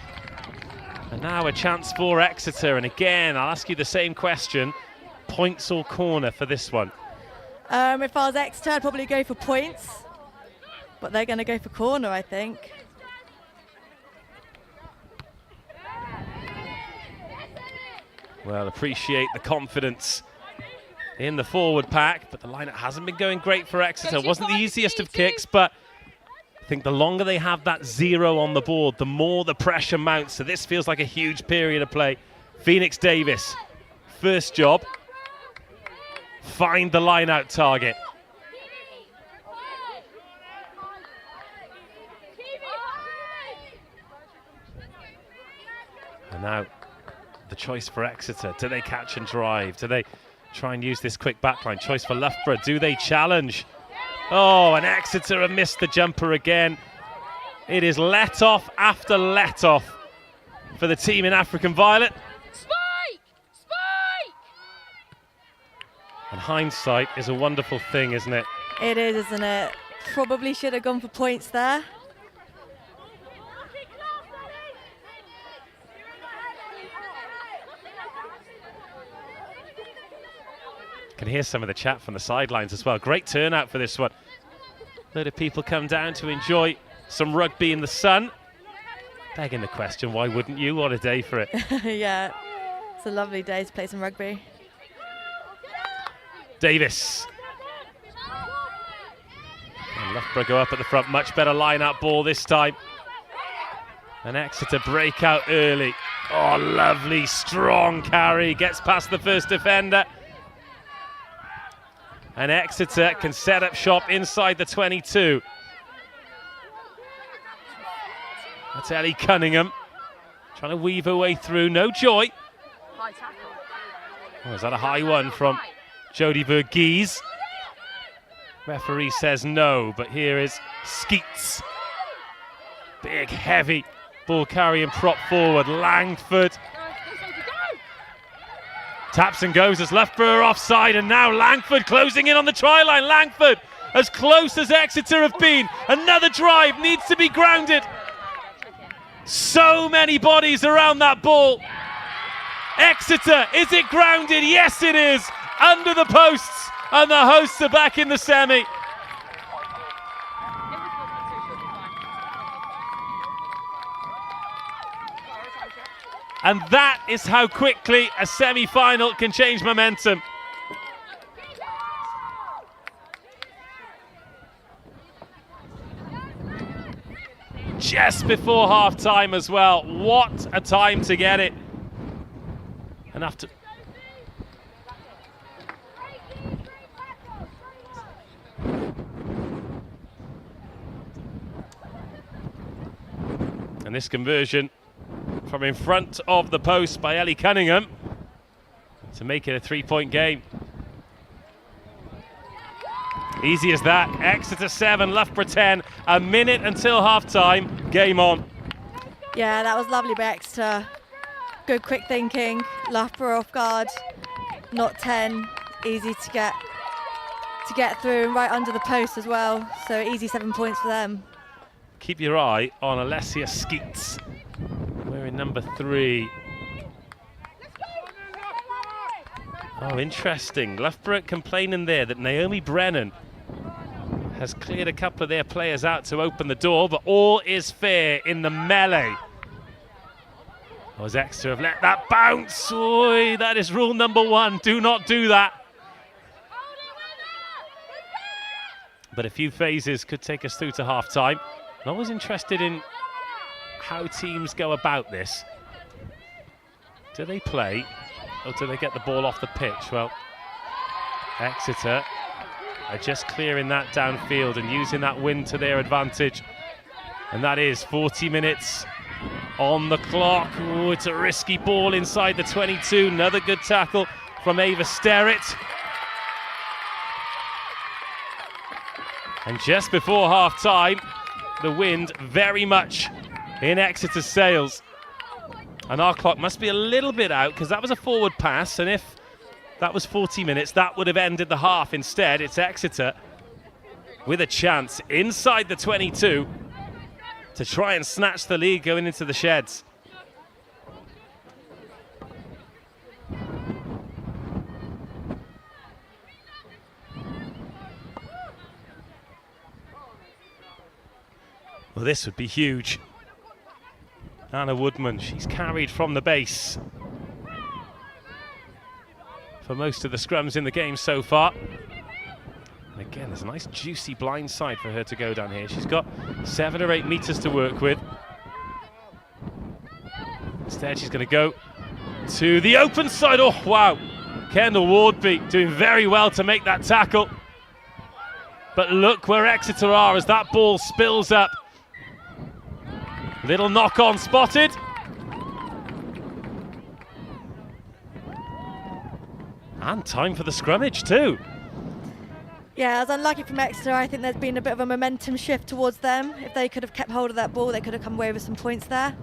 And now a chance for Exeter, and again, I'll ask you the same question. Points or corner for this one? If I was Exeter, I'd probably go for points. But they're going to go for corner, I think. Well, appreciate the confidence in the forward pack, but the lineup hasn't been going great for Exeter. It wasn't the easiest of kicks, but I think the longer they have that 0 on the board, the more the pressure mounts. So this feels like a huge period of play. Phoenix Davis, first job. Find the line-out target. And now the choice for Exeter. Do they catch and drive? Do they try and use this quick backline? Choice for Loughborough. Do they challenge? Oh, and Exeter have missed the jumper again. It is let off after let off for the team in African Violet. Spike! Spike! And hindsight is a wonderful thing, isn't it? It is, isn't it? Probably should have gone for points there. Can hear some of the chat from the sidelines as well. Great turnout for this one. A load of people come down to enjoy some rugby in the sun. Begging the question, why wouldn't you? What a day for it. Yeah, it's a lovely day to play some rugby. Davis. And Loughborough go up at the front. Much better line-out ball this time. And Exeter break out early. Oh, lovely, strong carry. Gets past the first defender. And Exeter can set up shop inside the 22. That's Ellie Cunningham trying to weave her way through. No joy. Oh, is that a high one from Jodie Verghese? Referee says no, but here is Skeets. Big, heavy ball carrying prop forward. Langford. Taps and goes as Loughborough offside, and now Langford closing in on the try line. Langford as close as Exeter have been. Another drive needs to be grounded. So many bodies around that ball. Exeter, is it grounded? Yes, it is. Under the posts, and the hosts are back in the semi. And that is how quickly a semi-final can change momentum. Just before half-time as well. What a time to get it. And after... And this conversion from in front of the post by Ellie Cunningham to make it a 3-point game. Easy as that. Exeter 7, Loughborough 10. A minute until half-time. Game on. Yeah, that was lovely by Exeter. Good quick thinking. Loughborough off guard. Not 10. Easy to get through and right under the post as well. So easy 7 points for them. Keep your eye on Alessia Skeets. Wearing number 3. Oh, interesting. Loughborough complaining there that Naomi Brennan has cleared a couple of their players out to open the door, but all is fair in the melee. Oh, as Exeter have let that bounce. Oy, that is rule number 1. Do not do that. But a few phases could take us through to half-time. I'm always interested in how teams go about this. Do they play or do they get the ball off the pitch? Well, Exeter are just clearing that downfield and using that wind to their advantage. And that is 40 minutes on the clock. Oh, it's a risky ball inside the 22. Another good tackle from Ava Sterrett. And just before half-time, the wind very much in Exeter's sails. And our clock must be a little bit out because that was a forward pass, and if that was 40 minutes, that would have ended the half. Instead, it's Exeter with a chance inside the 22 to try and snatch the lead going into the sheds. Well, this would be huge. Anna Woodman, she's carried from the base for most of the scrums in the game so far. And again, there's a nice juicy blind side for her to go down here. She's got 7 or 8 meters to work with. Instead, she's going to go to the open side. Oh, wow. Kendall Wardby doing very well to make that tackle. But look where Exeter are as that ball spills up. Little knock-on spotted. And time for the scrummage too. Yeah, it was unlucky from Exeter. I think there's been a bit of a momentum shift towards them. If they could have kept hold of that ball, they could have come away with some points there.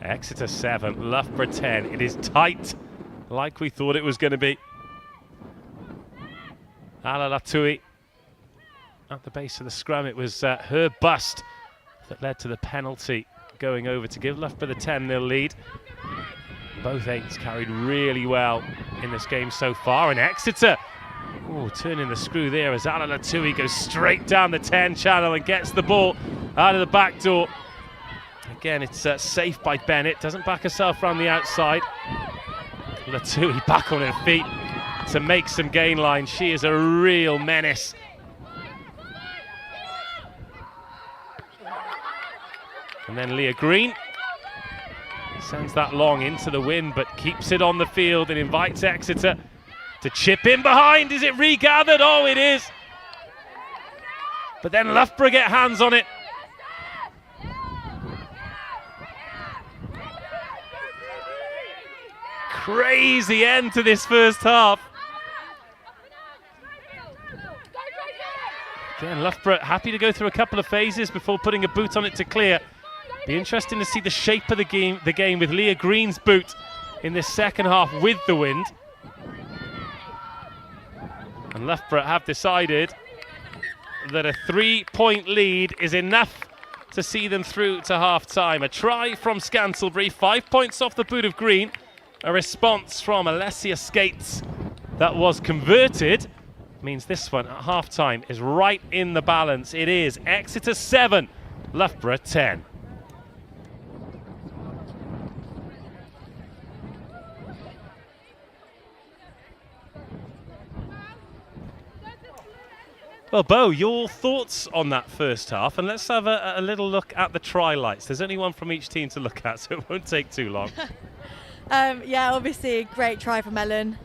Exeter 7, Loughborough 10. It is tight, like we thought it was going to be. Ala Latui at the base of the scrum. It was her bust that led to the penalty going over to give Loughborough the 10-0 lead. Both 8s carried really well in this game so far, and Exeter turning the screw there as Ala Latui goes straight down the 10 channel and gets the ball out of the back door. Again, it's safe by Bennett, doesn't back herself around the outside. Latui back on her feet to make some gain line. She is a real menace. And then Leah Green sends that long into the wind, but keeps it on the field and invites Exeter to chip in behind. Is it regathered? Oh, it is. But then Loughborough get hands on it. Crazy end to this first half. Again, Loughborough happy to go through a couple of phases before putting a boot on it to clear. Be interesting to see the shape of the game with Leah Green's boot in this second half with the wind. And Loughborough have decided that a 3-point lead is enough to see them through to half-time. A try from Scantlebury, 5 points off the boot of Green. A response from Alessia Skates that was converted. Means this one at half-time is right in the balance. It is Exeter 7, Loughborough 10. Well, Bo, your thoughts on that first half, and let's have a little look at the try lights. There's only one from each team to look at, so it won't take too long. Yeah, obviously a great try from Ellen.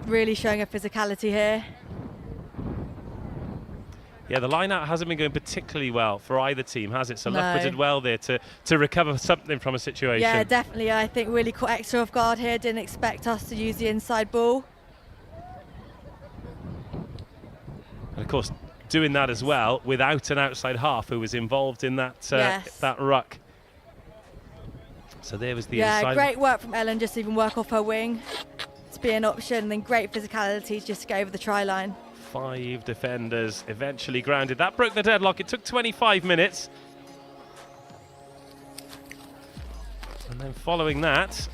Really showing her physicality here. Yeah, the line-out hasn't been going particularly well for either team, has it? So No. Loughborough did well there to recover something from a situation. Yeah, definitely. I think really caught Exeter off guard here. Didn't expect us to use the inside ball. And of course, doing that as well without an outside half who was involved in that Yes. that ruck. So there was the inside. Yeah, great work from Ellen, just to even work off her wing to be an option, and then great physicality just to get over the try line. 5 defenders eventually grounded. That broke the deadlock. It took 25 minutes. And then following that,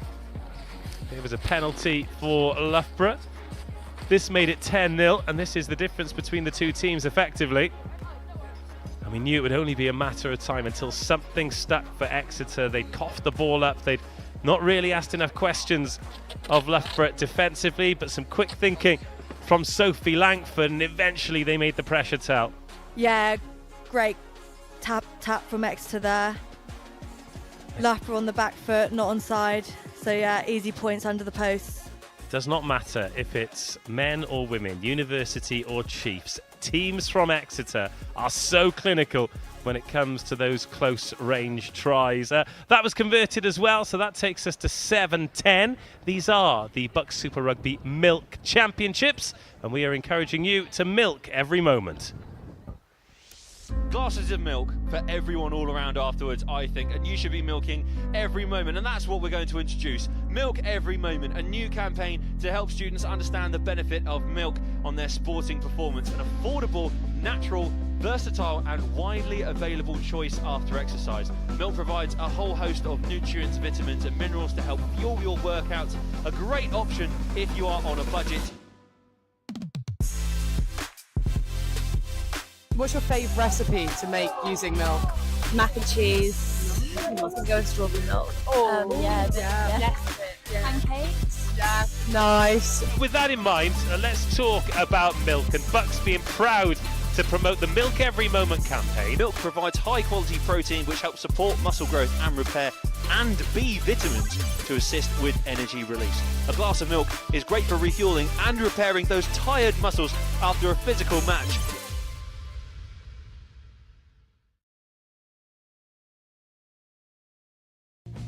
there was a penalty for Loughborough. This made it 10-0, and this is the difference between the two teams effectively. And we knew it would only be a matter of time until something stuck for Exeter. They'd coughed the ball up. They'd not really asked enough questions of Loughborough defensively, but some quick thinking from Sophie Langford, and eventually they made the pressure tell. Yeah, great tap from Exeter there. Loughborough on the back foot, not onside. So yeah, easy points under the posts. Does not matter if it's men or women, university or Chiefs. Teams from Exeter are so clinical when it comes to those close range tries. That was converted as well, so that takes us to 7-10. These are the BUCS Super Rugby Milk Championships, and we are encouraging you to milk every moment. Glasses of milk for everyone all around afterwards, I think, and you should be milking every moment, and that's what we're going to introduce. Milk Every Moment, a new campaign to help students understand the benefit of milk on their sporting performance. An affordable, natural, versatile and widely available choice after exercise. Milk provides a whole host of nutrients, vitamins and minerals to help fuel your workouts. A great option if you are on a budget. What's your favourite recipe to make using milk? Mac and cheese. I was gonna go with strawberry milk. Pancakes. Yeah. Nice. With that in mind, let's talk about milk, and BUCS being proud to promote the Milk Every Moment campaign. Milk provides high quality protein which helps support muscle growth and repair, and B vitamins to assist with energy release. A glass of milk is great for refueling and repairing those tired muscles after a physical match.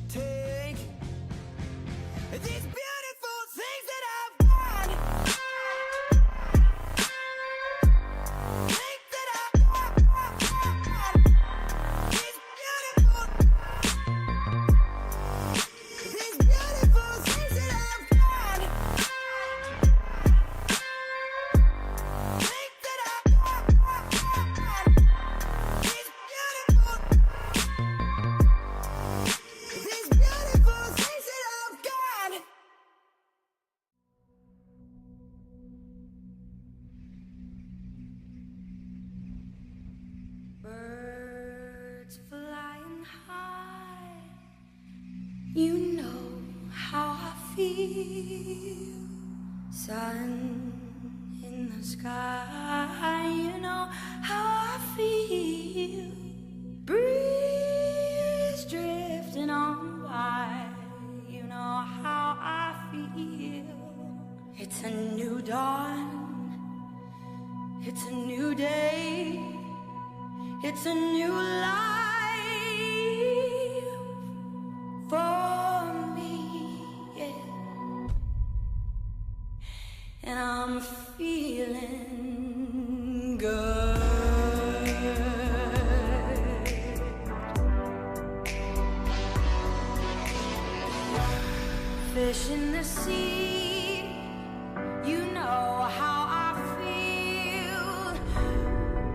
Take these beautiful things that I've got. Things that I've got. These beautiful things that I've got. Things that I've got. These beautiful things that I've got. Birds flying high, you know how I feel. Sun in the sky, you know how I feel. Breeze drifting on by, you know how I feel. It's a new dawn, it's a new day, it's a new life for me, yeah. And I'm feeling good. fish in the sea. You know how I feel.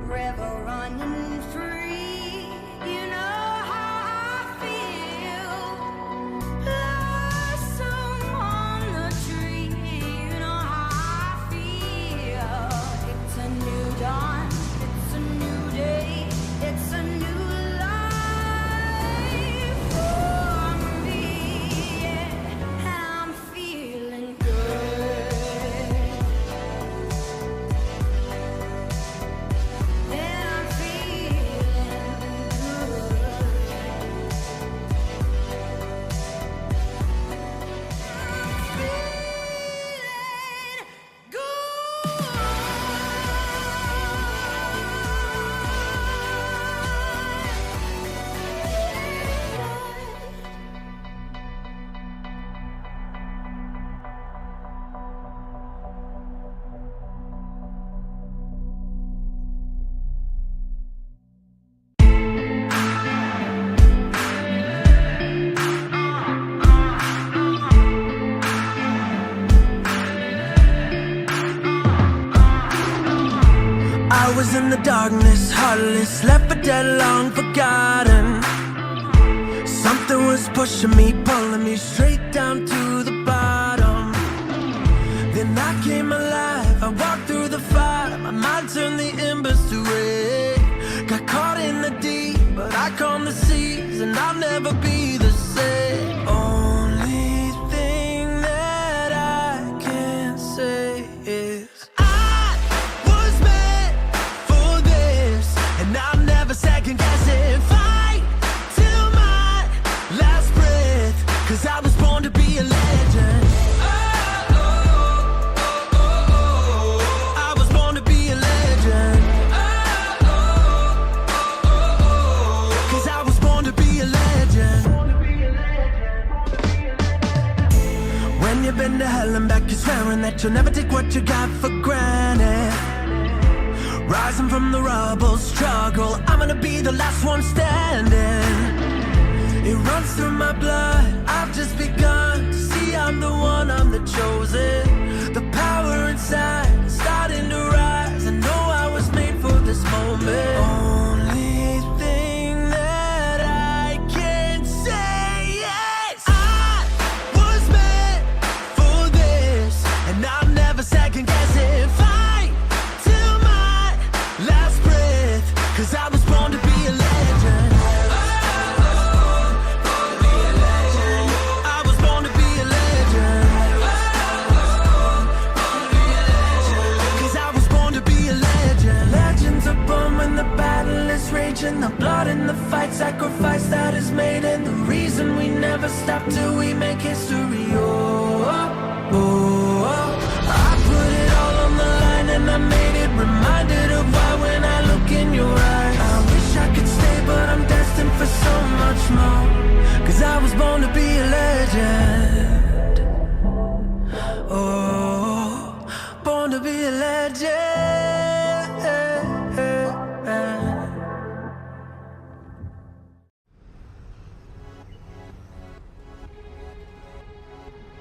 River running free. You know how I feel. Blossom on the tree. You know how I feel. It's a new dawn. It's a new day. It's a new life for me. Yeah. And I'm feeling good. And I'm feeling I was in the darkness, heartless, left for dead, long forgotten. Something was pushing me, pulling me straight down to the bottom. Then I came alive, I walked through the fire. My mind turned the embers to red. Got caught in the deep, but I calmed the seas, and I'll never be the same. Only thing that I can say is second guess it, fight till my last breath, 'cause I was born to be a legend. I was born to be a legend. 'Cause I was born to be a legend. When you've been to hell and back, you're swearing that you'll never take what you got for granted. Rising from the rubble, struggle, I'm gonna be the last one standing. It runs through my blood, I've just begun to see I'm the one, I'm the chosen. The power inside is starting to rise. I know I was made for this moment. Only thing that I can say is I was meant for this, and I'll never second guess it. Fight till my last breath, 'cause I was born to be a legend. I was born to be a legend. 'Cause I was born to be a legend. Legends are born when the battle is raging. The blood in the fight, sacrifice that is made, and the reason we never stop till we make history. Oh, oh, oh. I put it all on the line and I made it. Reminded of why when I look in your eyes. I wish I could stay, but I'm destined for so much more. 'Cause I was born to be a legend. Oh, born to be a legend.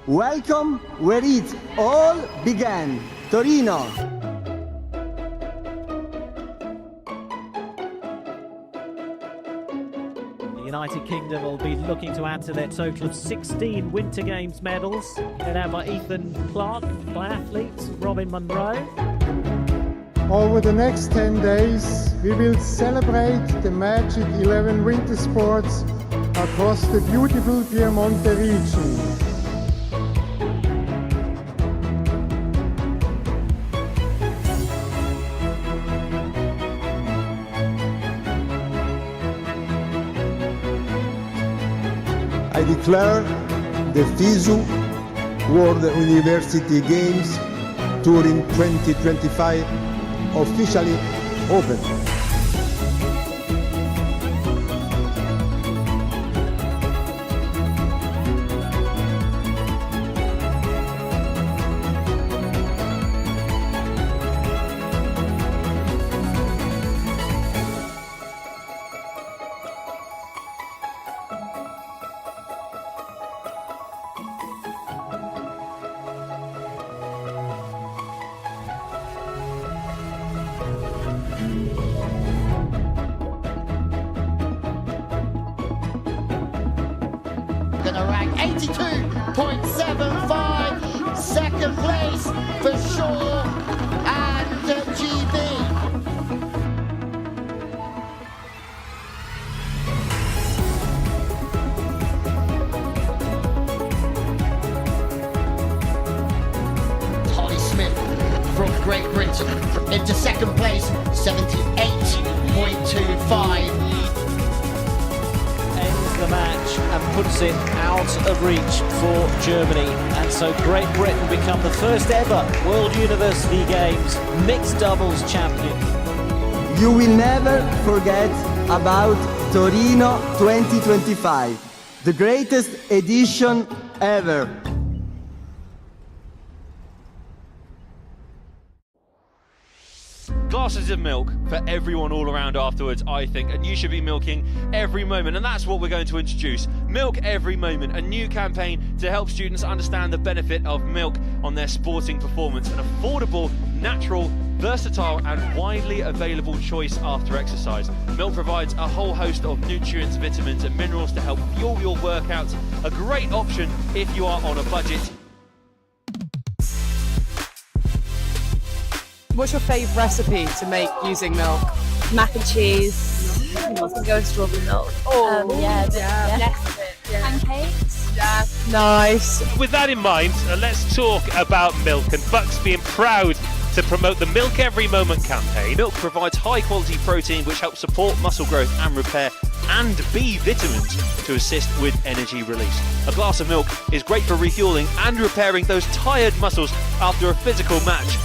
Welcome where it all began, Torino. The United Kingdom will be looking to add to their total of 16 Winter Games medals. Led out by Ethan Clark, biathlete Robin Monroe. Over the next 10 days, we will celebrate the Magic 11 winter sports across the beautiful Piemonte region. I declare the FISU World University Games Turin 2025 officially open. the rank, 82.75. Second place for Shaw and GB. From Great Britain into second place, 78.25. Ends the match and puts it out of reach for Germany. And so Great Britain become the first ever World University Games mixed doubles champion. You will never forget about Torino 2025, the greatest edition ever. Glasses of milk for everyone all around afterwards, I think, and you should be milking every moment, and that's what we're going to introduce. Milk Every Moment, a new campaign to help students understand the benefit of milk on their sporting performance. An affordable, natural, versatile and widely available choice after exercise. Milk provides a whole host of nutrients, vitamins and minerals to help fuel your workouts. A great option if you are on a budget. What's your favourite recipe to make using milk? Mac and cheese. I was going to go with strawberry milk. Pancakes. Yeah. Nice. With that in mind, let's talk about milk, and BUCS being proud to promote the Milk Every Moment campaign. Milk provides high quality protein which helps support muscle growth and repair, and B vitamins to assist with energy release. A glass of milk is great for refueling and repairing those tired muscles after a physical match.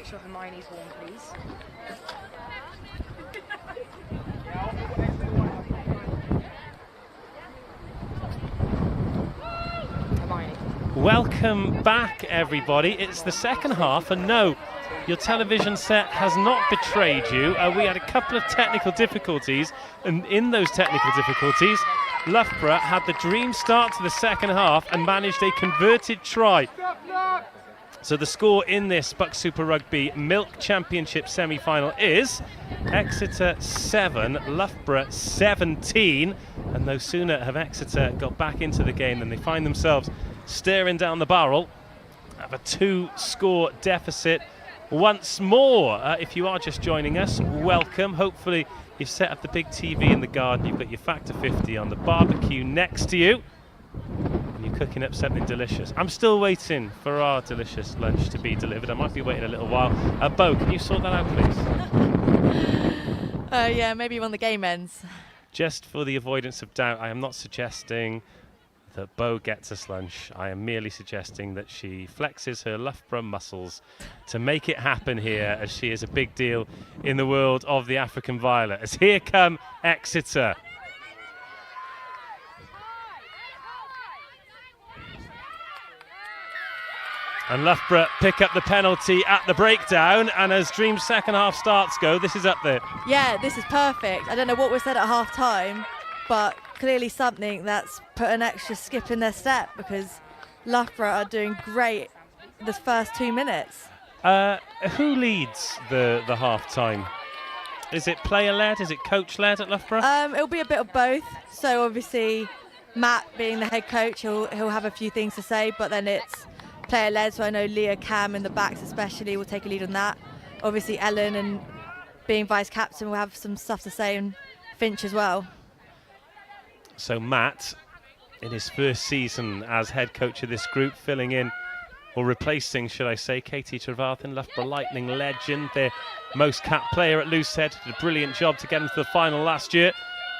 sure Hermione's warm, please. Hermione. Welcome back, everybody. It's the second half, and no, your television set has not betrayed you. We had a couple of technical difficulties, and in those technical difficulties, Loughborough had the dream start to the second half and managed a converted try. So the score in this BUCS Super Rugby Milk Championship semi-final is Exeter 7, Loughborough 17. And no sooner have Exeter got back into the game than they find themselves staring down the barrel of a 2-score deficit once more. If you are just joining us, welcome. Hopefully you've set up the big TV in the garden, you've got your Factor 50 on the barbecue next to you, and you're cooking up something delicious. I'm still waiting for our delicious lunch to be delivered. I might be waiting a little while. Bo, can you sort that out, please? Yeah, maybe when the game ends. Just for the avoidance of doubt, I am not suggesting that Bo gets us lunch. I am merely suggesting that she flexes her Loughborough muscles to make it happen here, as she is a big deal in the world of the African Violet. As here come Exeter. And Loughborough pick up the penalty at the breakdown, and as Dream's second half starts go, this is up there. Yeah, this is perfect. I don't know what was said at half time, but clearly something that's put an extra skip in their step, because Loughborough are doing great the first 2 minutes. Who leads the half time? Is it player led? Is it coach led at Loughborough? It'll be a bit of both. So obviously Matt being the head coach, he'll have a few things to say, but then it's player led, so I know Leah, Cam in the backs especially will take a lead on that. Obviously Ellen, and being vice captain, will have some stuff to say, and Finch as well. So Matt, in his first season as head coach of this group, filling in, or replacing, should I say, Katie Trevarthen, Loughborough Lightning legend, their most capped player at Loosehead, did a brilliant job to get into the final last year.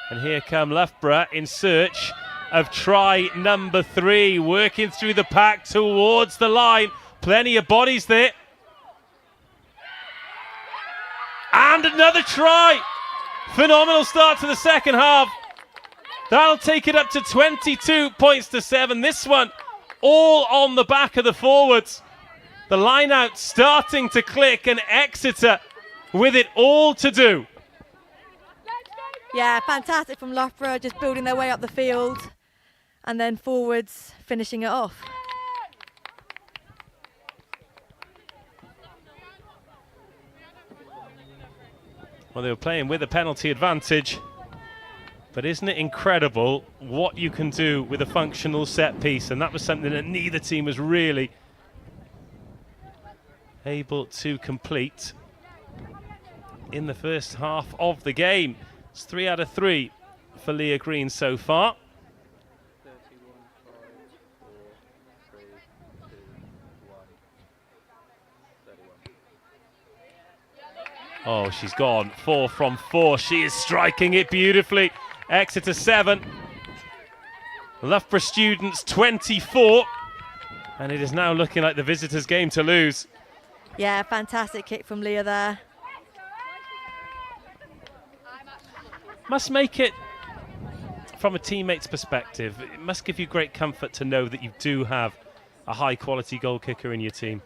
And here come Loughborough in search of try number 3, working through the pack towards the line. Plenty of bodies there. And another try. Phenomenal start to the second half. That'll take it up to 22 points to 7. This one all on the back of the forwards. The line out starting to click, and Exeter with it all to do. Yeah, fantastic from Loughborough, just building their way up the field, and then forwards finishing it off. Well, they were playing with a penalty advantage, but isn't it incredible what you can do with a functional set piece? And that was something that neither team was really able to complete in the first half of the game. It's 3 out of 3 for Leah Green so far. Oh, she's gone 4 from 4. She is striking it beautifully. Exeter 7, Loughborough students 24, and it is now looking like the visitors' game to lose. Yeah, fantastic kick from Leah there. Must make it, from a teammate's perspective, it must give you great comfort to know that you do have a high-quality goal kicker in your team.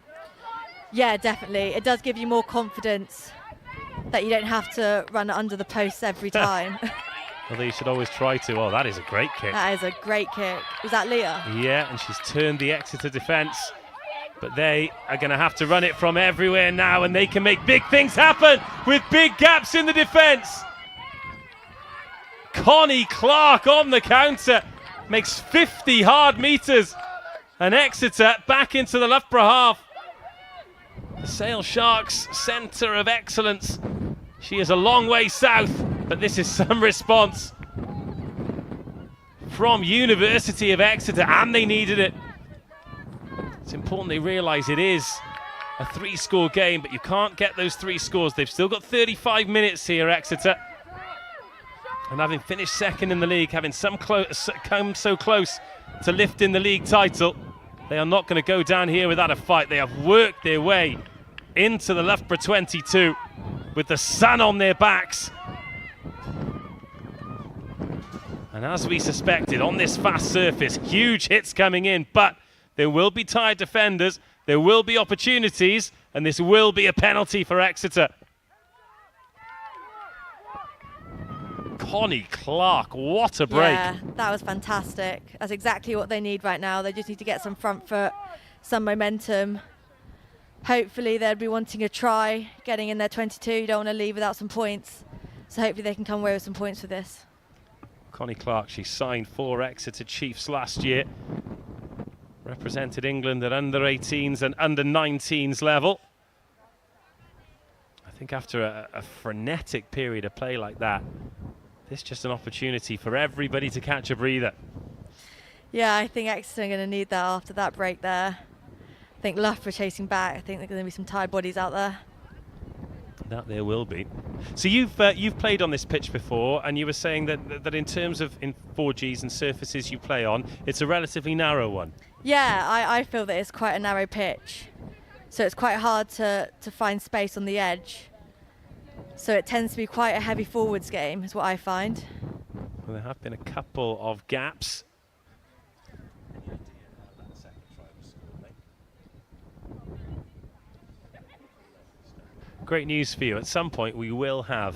Yeah, definitely. It does give you more confidence that you don't have to run under the posts every time. Although you should always try to. Oh, that is a great kick. That is a great kick. Was that Leah? Yeah, and she's turned the Exeter defence. But they are going to have to run it from everywhere now, and they can make big things happen with big gaps in the defence. Connie Clark on the counter makes 50 hard metres, and Exeter back into the Loughborough half. The Sale Sharks, centre of excellence. She is a long way south, but this is some response from University of Exeter, and they needed it. It's important they realise it is a 3-score game, but you can't get those 3 scores. They've still got 35 minutes here, Exeter. And having finished second in the league, having come so close to lifting the league title, they are not going to go down here without a fight. They have worked their way into the Loughborough 22 with the sun on their backs. And as we suspected, on this fast surface, huge hits coming in, but There will be tired defenders. There will be opportunities. And this will be a penalty for Exeter. Connie Clark, what a break. Yeah, that was fantastic. That's exactly what they need right now. They just need to get some front foot, some momentum. Hopefully they'll be wanting a try, getting in their 22. You don't want to leave without some points. So hopefully they can come away with some points for this. Connie Clark, she signed for Exeter Chiefs last year. Represented England at under 18s and under 19s level. I think after a frenetic period of play like that, this is just an opportunity for everybody to catch a breather. Yeah, I think Exeter are going to need that after that break there. I think Loughborough chasing back. I think there's going to be some tired bodies out there. That there will be. So you've played on this pitch before, and you were saying that in terms of in 4Gs and surfaces you play on, it's a relatively narrow one. Yeah, I feel that it's quite a narrow pitch. So it's quite hard to find space on the edge. So it tends to be quite a heavy forwards game, is what I find. Well, there have been a couple of gaps. Great news for you. At some point we will have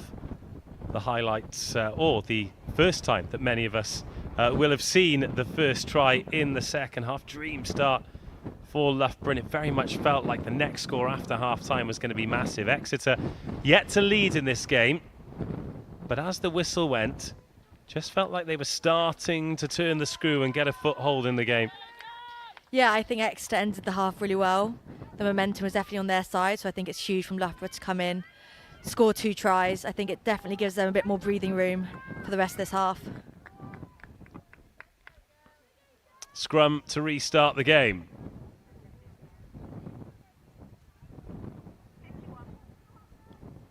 the highlights, or the first time that many of us will have seen the first try in the second half. Dream start for Loughborough, and it very much felt like the next score after half-time was going to be massive. Exeter yet to lead in this game, but as the whistle went, just felt like they were starting to turn the screw and get a foothold in the game. Yeah, I think Exeter ended the half really well. The momentum was definitely on their side, so I think it's huge from Loughborough to come in, score 2 tries. I think it definitely gives them a bit more breathing room for the rest of this half. Scrum to restart the game.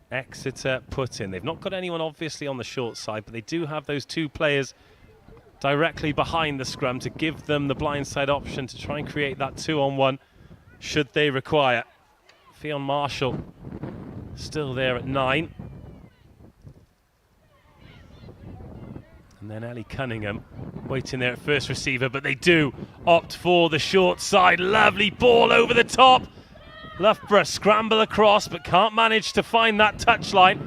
Exeter put in. They've not got anyone obviously on the short side, but they do have those 2 players directly behind the scrum to give them the blindside option to try and create that 2-on-1 should they require. Fionn Marshall still there at 9. And then Ellie Cunningham waiting there at first receiver, but they do opt for the short side. Lovely ball over the top. Loughborough scramble across, but can't manage to find that touchline.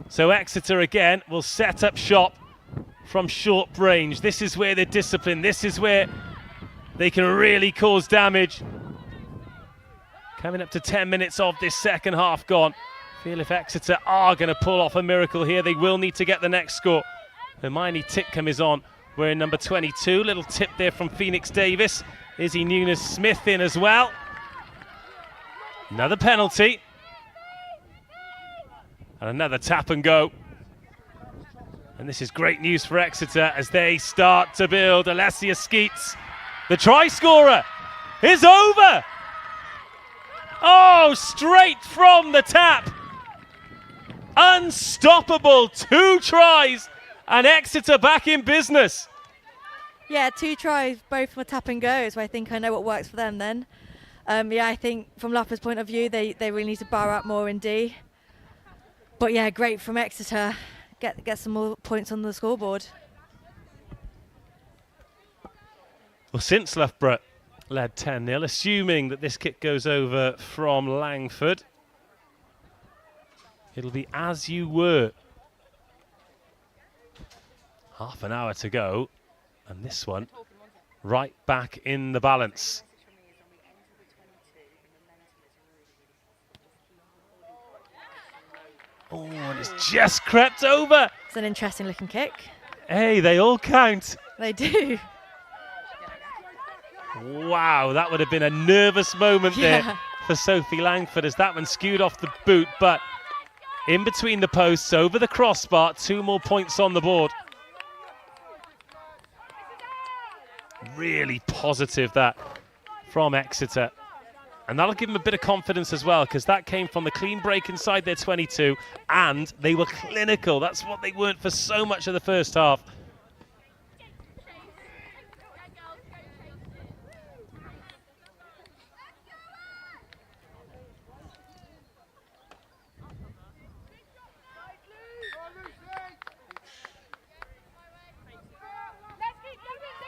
So Exeter again will set up shop from short range. This is where they're disciplined. This is where they can really cause damage. Coming up to 10 minutes of this second half gone. Feel if Exeter are going to pull off a miracle here, they will need to get the next score. Hermione Titcombe is on. We're in number 22. Little tip there from Phoenix Davis. Izzy Nunes-Smith in as well. Another penalty. And another tap and go. And this is great news for Exeter as they start to build. Alessia Skeets, the try scorer, is over. Oh, straight from the tap. Unstoppable. 2 tries and Exeter back in business. Yeah, 2 tries, both from a tap and go, so I think I know what works for them then. Yeah, I think from Loughborough's point of view, they really need to bar up more in D. But yeah, great from Exeter. Get some more points on the scoreboard. Well, since Loughborough led 10-0, assuming that this kick goes over from Langford, it'll be as you were. Half an hour to go, and this one right back in the balance. Oh, and it's just crept over. It's an interesting looking kick. Hey, they all count. They do. Wow, that would have been a nervous moment there for Sophie Langford as that one skewed off the boot, but in between the posts, over the crossbar, 2 more points on the board. Really positive that from Exeter. And that'll give them a bit of confidence as well, because that came from the clean break inside their 22, and they were clinical. That's what they weren't for so much of the first half.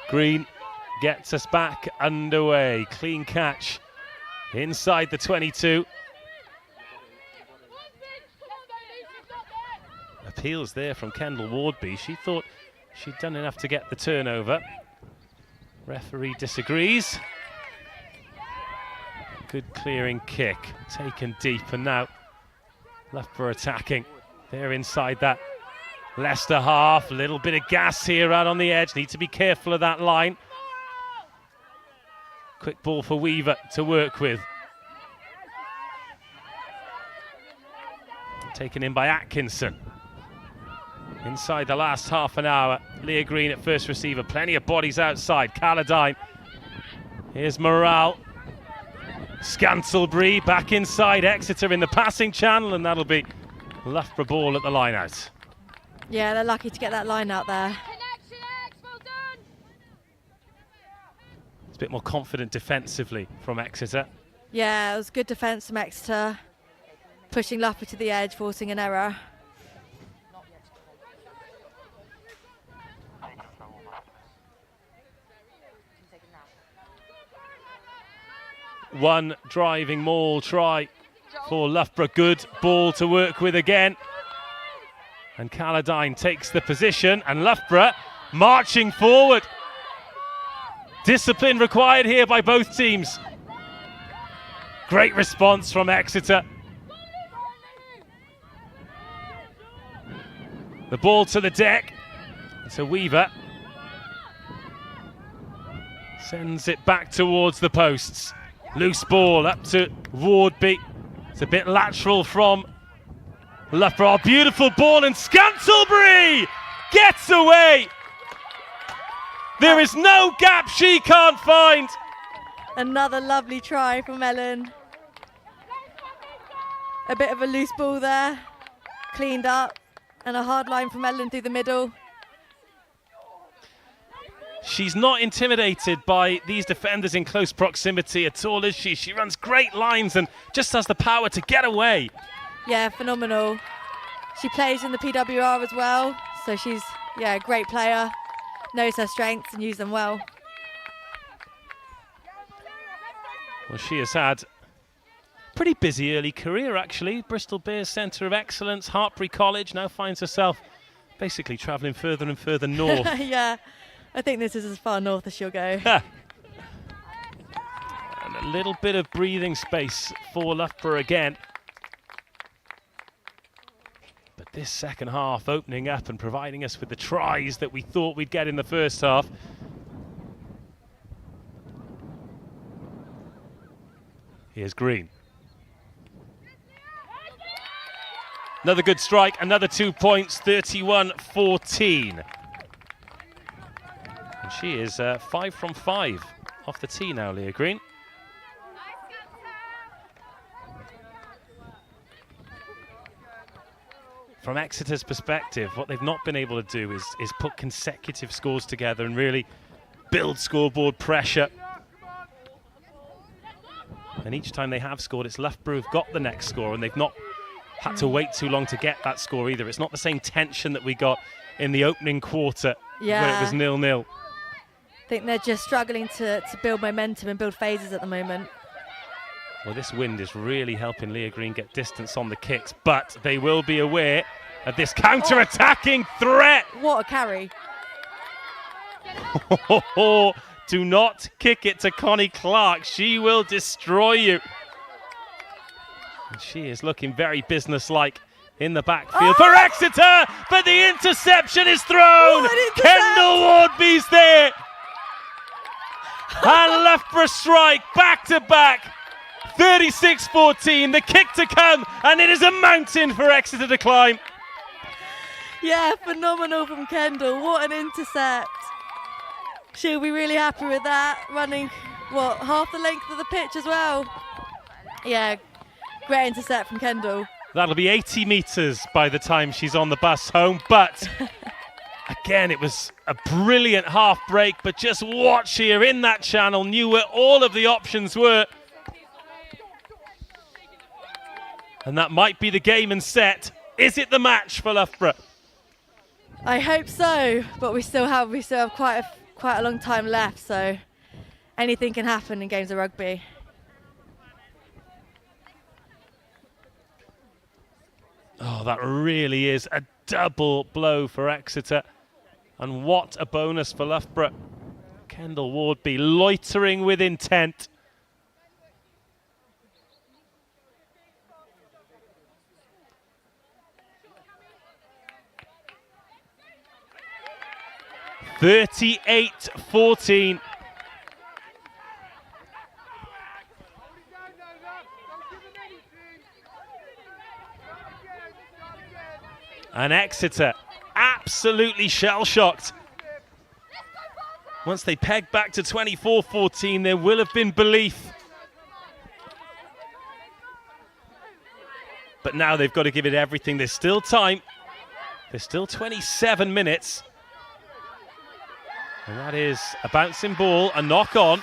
Green gets us back underway. Clean catch inside the 22. Appeals there from Kendall Wardby. She thought she'd done enough to get the turnover. Referee disagrees. Good clearing kick, taken deep, and now Loughborough attacking. They're inside that Leicester half. A little bit of gas here out on the edge. Need to be careful of that line. Quick ball for Weaver to work with. Taken in by Atkinson. Inside the last half an hour, Leah Green at first receiver. Plenty of bodies outside. Calladine. Here's Morale. Scantlebury back inside. Exeter in the passing channel, and that'll be Loughborough ball at the line out. Yeah, they're lucky to get that line out there. It's a bit more confident defensively from Exeter. Yeah, it was good defence from Exeter. Pushing Loughborough to the edge, forcing an error. One driving maul try for Loughborough. Good ball to work with again. And Calladine takes the position, and Loughborough marching forward. Discipline required here by both teams. Great response from Exeter. The ball to the deck. It's a Weaver. Sends it back towards the posts. Loose ball up to Wardby. It's a bit lateral from Loughborough. Beautiful ball, and Scantlebury gets away. There is no gap she can't find. Another lovely try from Ellen. A bit of a loose ball there. Cleaned up. And a hard line from Ellen through the middle. She's not intimidated by these defenders in close proximity at all, is she? She runs great lines and just has the power to get away. Yeah, phenomenal. She plays in the PWR as well, so she's, a great player. Knows her strengths and uses them well. Well, she has had a pretty busy early career, actually. Bristol Bears Centre of Excellence, Hartpury College, now finds herself basically travelling further and further north. Yeah. I think this is as far north as she'll go. And a little bit of breathing space for Loughborough again. But this second half opening up and providing us with the tries that we thought we'd get in the first half. Here's Green. Another good strike, another 2 points, 31-14. And she is 5 from 5 off the tee now, Leah Green. From Exeter's perspective, what they've not been able to do is put consecutive scores together and really build scoreboard pressure. And each time they have scored, it's Loughborough who've got the next score, and they've not had to wait too long to get that score either. It's not the same tension that we got in the opening quarter when it was 0-0. I think they're just struggling to build momentum and build phases at the moment. Well, this wind is really helping Leah Green get distance on the kicks, but they will be aware of this counter-attacking threat. What a carry. Do not kick it to Connie Clark. She will destroy you. And she is looking very businesslike in the backfield for Exeter, but the interception is thrown. Kendall Wardby's there. And Loughborough strike back-to-back. 36-14, the kick to come, and it is a mountain for Exeter to climb. Yeah, phenomenal from Kendall. What an intercept. She'll be really happy with that. Running, half the length of the pitch as well. Yeah, great intercept from Kendall. That'll be 80 metres by the time she's on the bus home, but again, it was a brilliant half break, but just watch here in that channel, knew where all of the options were. And that might be the game and set. Is it the match for Loughborough? I hope so, but we still have quite quite a long time left, so anything can happen in games of rugby. Oh, that really is a double blow for Exeter. And what a bonus for Loughborough. Kendall Wardby loitering with intent. (38-14). And Exeter absolutely shell-shocked. Once they pegged back to 24-14, there will have been belief. But now they've got to give it everything. There's still time. There's still 27 minutes. And that is a bouncing ball, a knock on.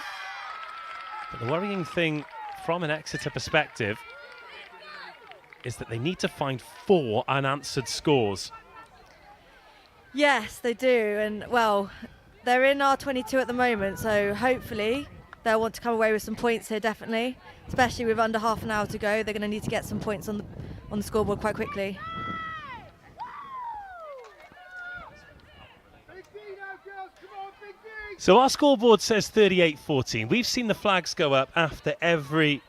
But the worrying thing from an Exeter perspective is that they need to find 4 unanswered scores. Yes, they do. And, well, they're in R22 at the moment, so hopefully they'll want to come away with some points here, definitely. Especially with under half an hour to go, they're going to need to get some points on the scoreboard quite quickly. So our scoreboard says 38-14. We've seen the flags go up after every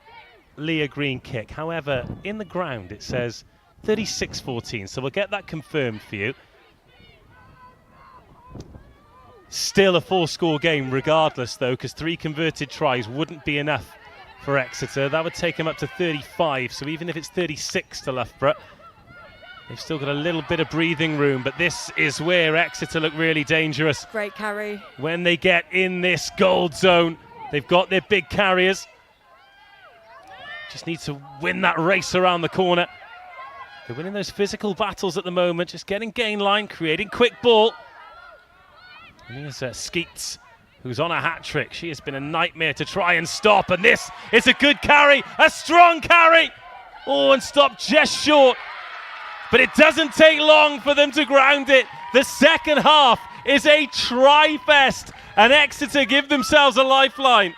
Leah Green kick. However, in the ground it says 36-14. So we'll get that confirmed for you. Still a 4-score game regardless, though, because 3 converted tries wouldn't be enough for Exeter. That would take them up to 35. So even if it's 36 to Loughborough, they've still got a little bit of breathing room, but this is where Exeter look really dangerous. Great carry. When they get in this gold zone, they've got their big carriers. Just need to win that race around the corner. They're winning those physical battles at the moment, just getting gain line, creating quick ball. And here's Skeets, who's on a hat-trick. She has been a nightmare to try and stop, and this is a good carry, a strong carry. Oh, and stopped just short. But it doesn't take long for them to ground it. The second half is a try-fest, and Exeter give themselves a lifeline.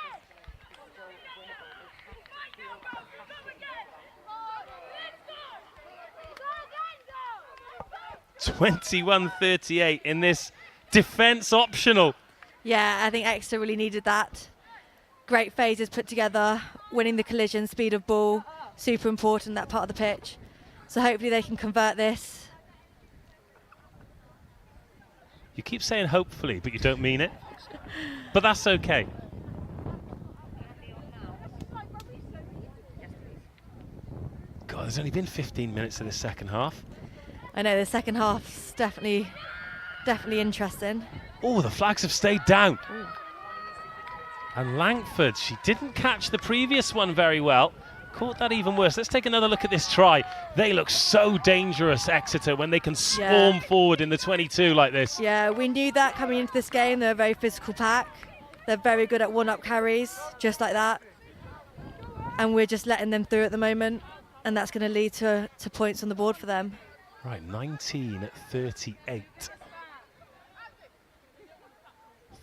(21-38) in this defence optional. Yeah, I think Exeter really needed that. Great phases put together, winning the collision, speed of ball, super important, that part of the pitch. So hopefully they can convert this. You keep saying hopefully, but you don't mean it. But that's okay. God, there's only been 15 minutes of the second half. I know, the second half's definitely interesting. Oh, the flags have stayed down. Ooh. And Langford, she didn't catch the previous one very well. Caught that even worse. Let's take another look at this try. They look so dangerous, Exeter, when they can swarm forward in the 22 like this. Yeah, we knew that coming into this game. They're a very physical pack. They're very good at one-up carries, just like that. And we're just letting them through at the moment. And that's going to lead to points on the board for them. Right, 19-38.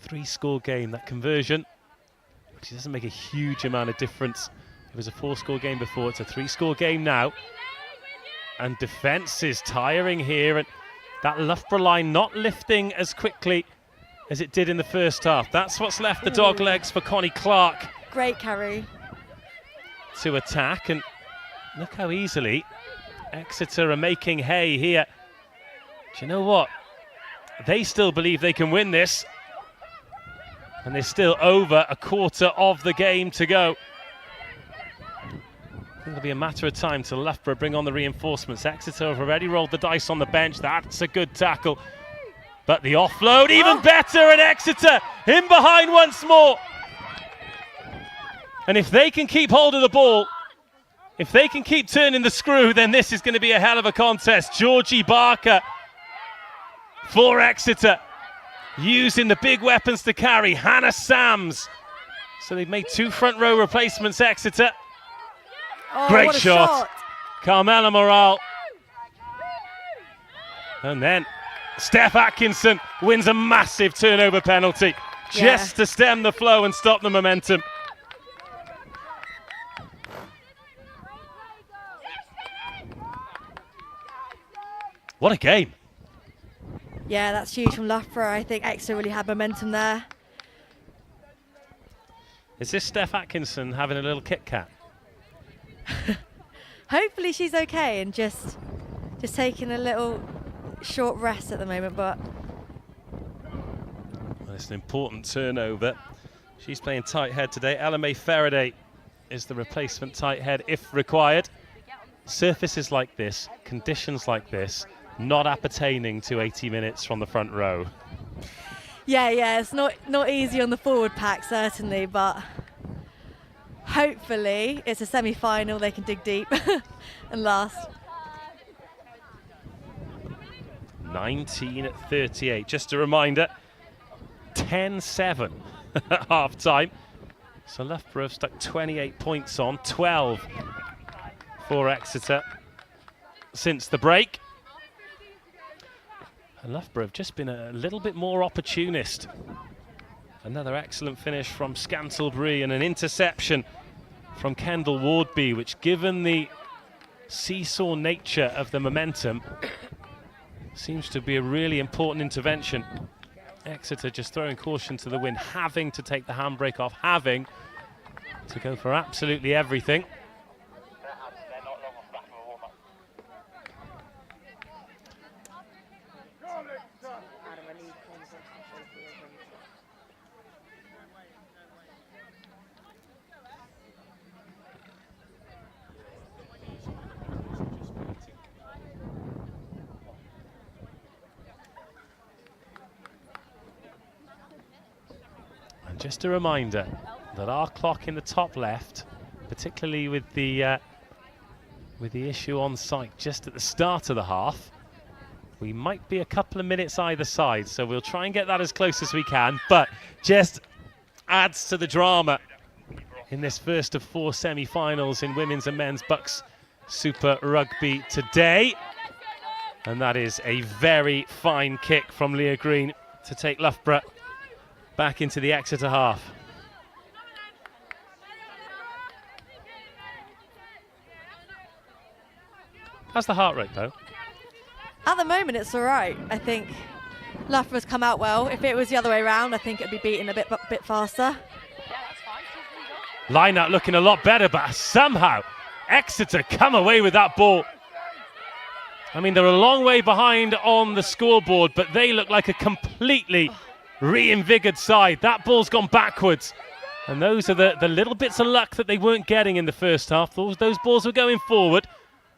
3-score game, that conversion. Which doesn't make a huge amount of difference. It was a 4-score game before, it's a 3-score game now. And defence is tiring here, and that Loughborough line not lifting as quickly as it did in the first half. That's what's left the dog legs for Connie Clark. Great carry. To attack, and look how easily Exeter are making hay here. Do you know what? They still believe they can win this. And there's still over a quarter of the game to go. I think it'll be a matter of time till Loughborough bring on the reinforcements. Exeter have already rolled the dice on the bench. That's a good tackle. But the offload, even better, and Exeter in behind once more. And if they can keep hold of the ball, if they can keep turning the screw, then this is going to be a hell of a contest. Georgie Barker for Exeter, using the big weapons to carry. Hannah Sams. So they've made 2 front row replacements, Exeter. Oh, Great shot. Carmela Morale. And then Steph Atkinson wins a massive turnover penalty. just to stem the flow and stop the momentum. What a game. Yeah, that's huge from Loughborough. I think Exeter really had momentum there. Is this Steph Atkinson having a little Kit Kat? Hopefully she's okay and just taking a little short rest at the moment, but well, it's an important turnover. She's playing tight head today. Ella May Faraday is the replacement tight head if required. Surfaces like this, conditions like this, not appertaining to 80 minutes from the front row. yeah, it's not easy on the forward pack certainly, but hopefully it's a semi-final, they can dig deep and last. 19:38. Just a reminder, 10-7 at half time. So Loughborough have stuck 28 points on, 12 for Exeter since the break. And Loughborough have just been a little bit more opportunist. Another excellent finish from Scantlebury and an interception from Kendall Wardby, which, given the seesaw nature of the momentum, seems to be a really important intervention. Exeter just throwing caution to the wind, having to take the handbrake off, having to go for absolutely everything. Just a reminder that our clock in the top left, particularly with the issue on site just at the start of the half, we might be a couple of minutes either side, so we'll try and get that as close as we can, but just adds to the drama in this first of 4 semi-finals in women's and men's BUCS Super Rugby today. And that is a very fine kick from Leah Green to take Loughborough back into the Exeter half. How's the heart rate, though? At the moment, it's all right. I think Loughborough's come out well. If it was the other way around, I think it'd be beaten a bit faster. Line-out looking a lot better, but somehow Exeter come away with that ball. I mean, they're a long way behind on the scoreboard, but they look like a completely reinvigorated side. That ball's gone backwards. And those are the little bits of luck that they weren't getting in the first half. Those balls were going forward.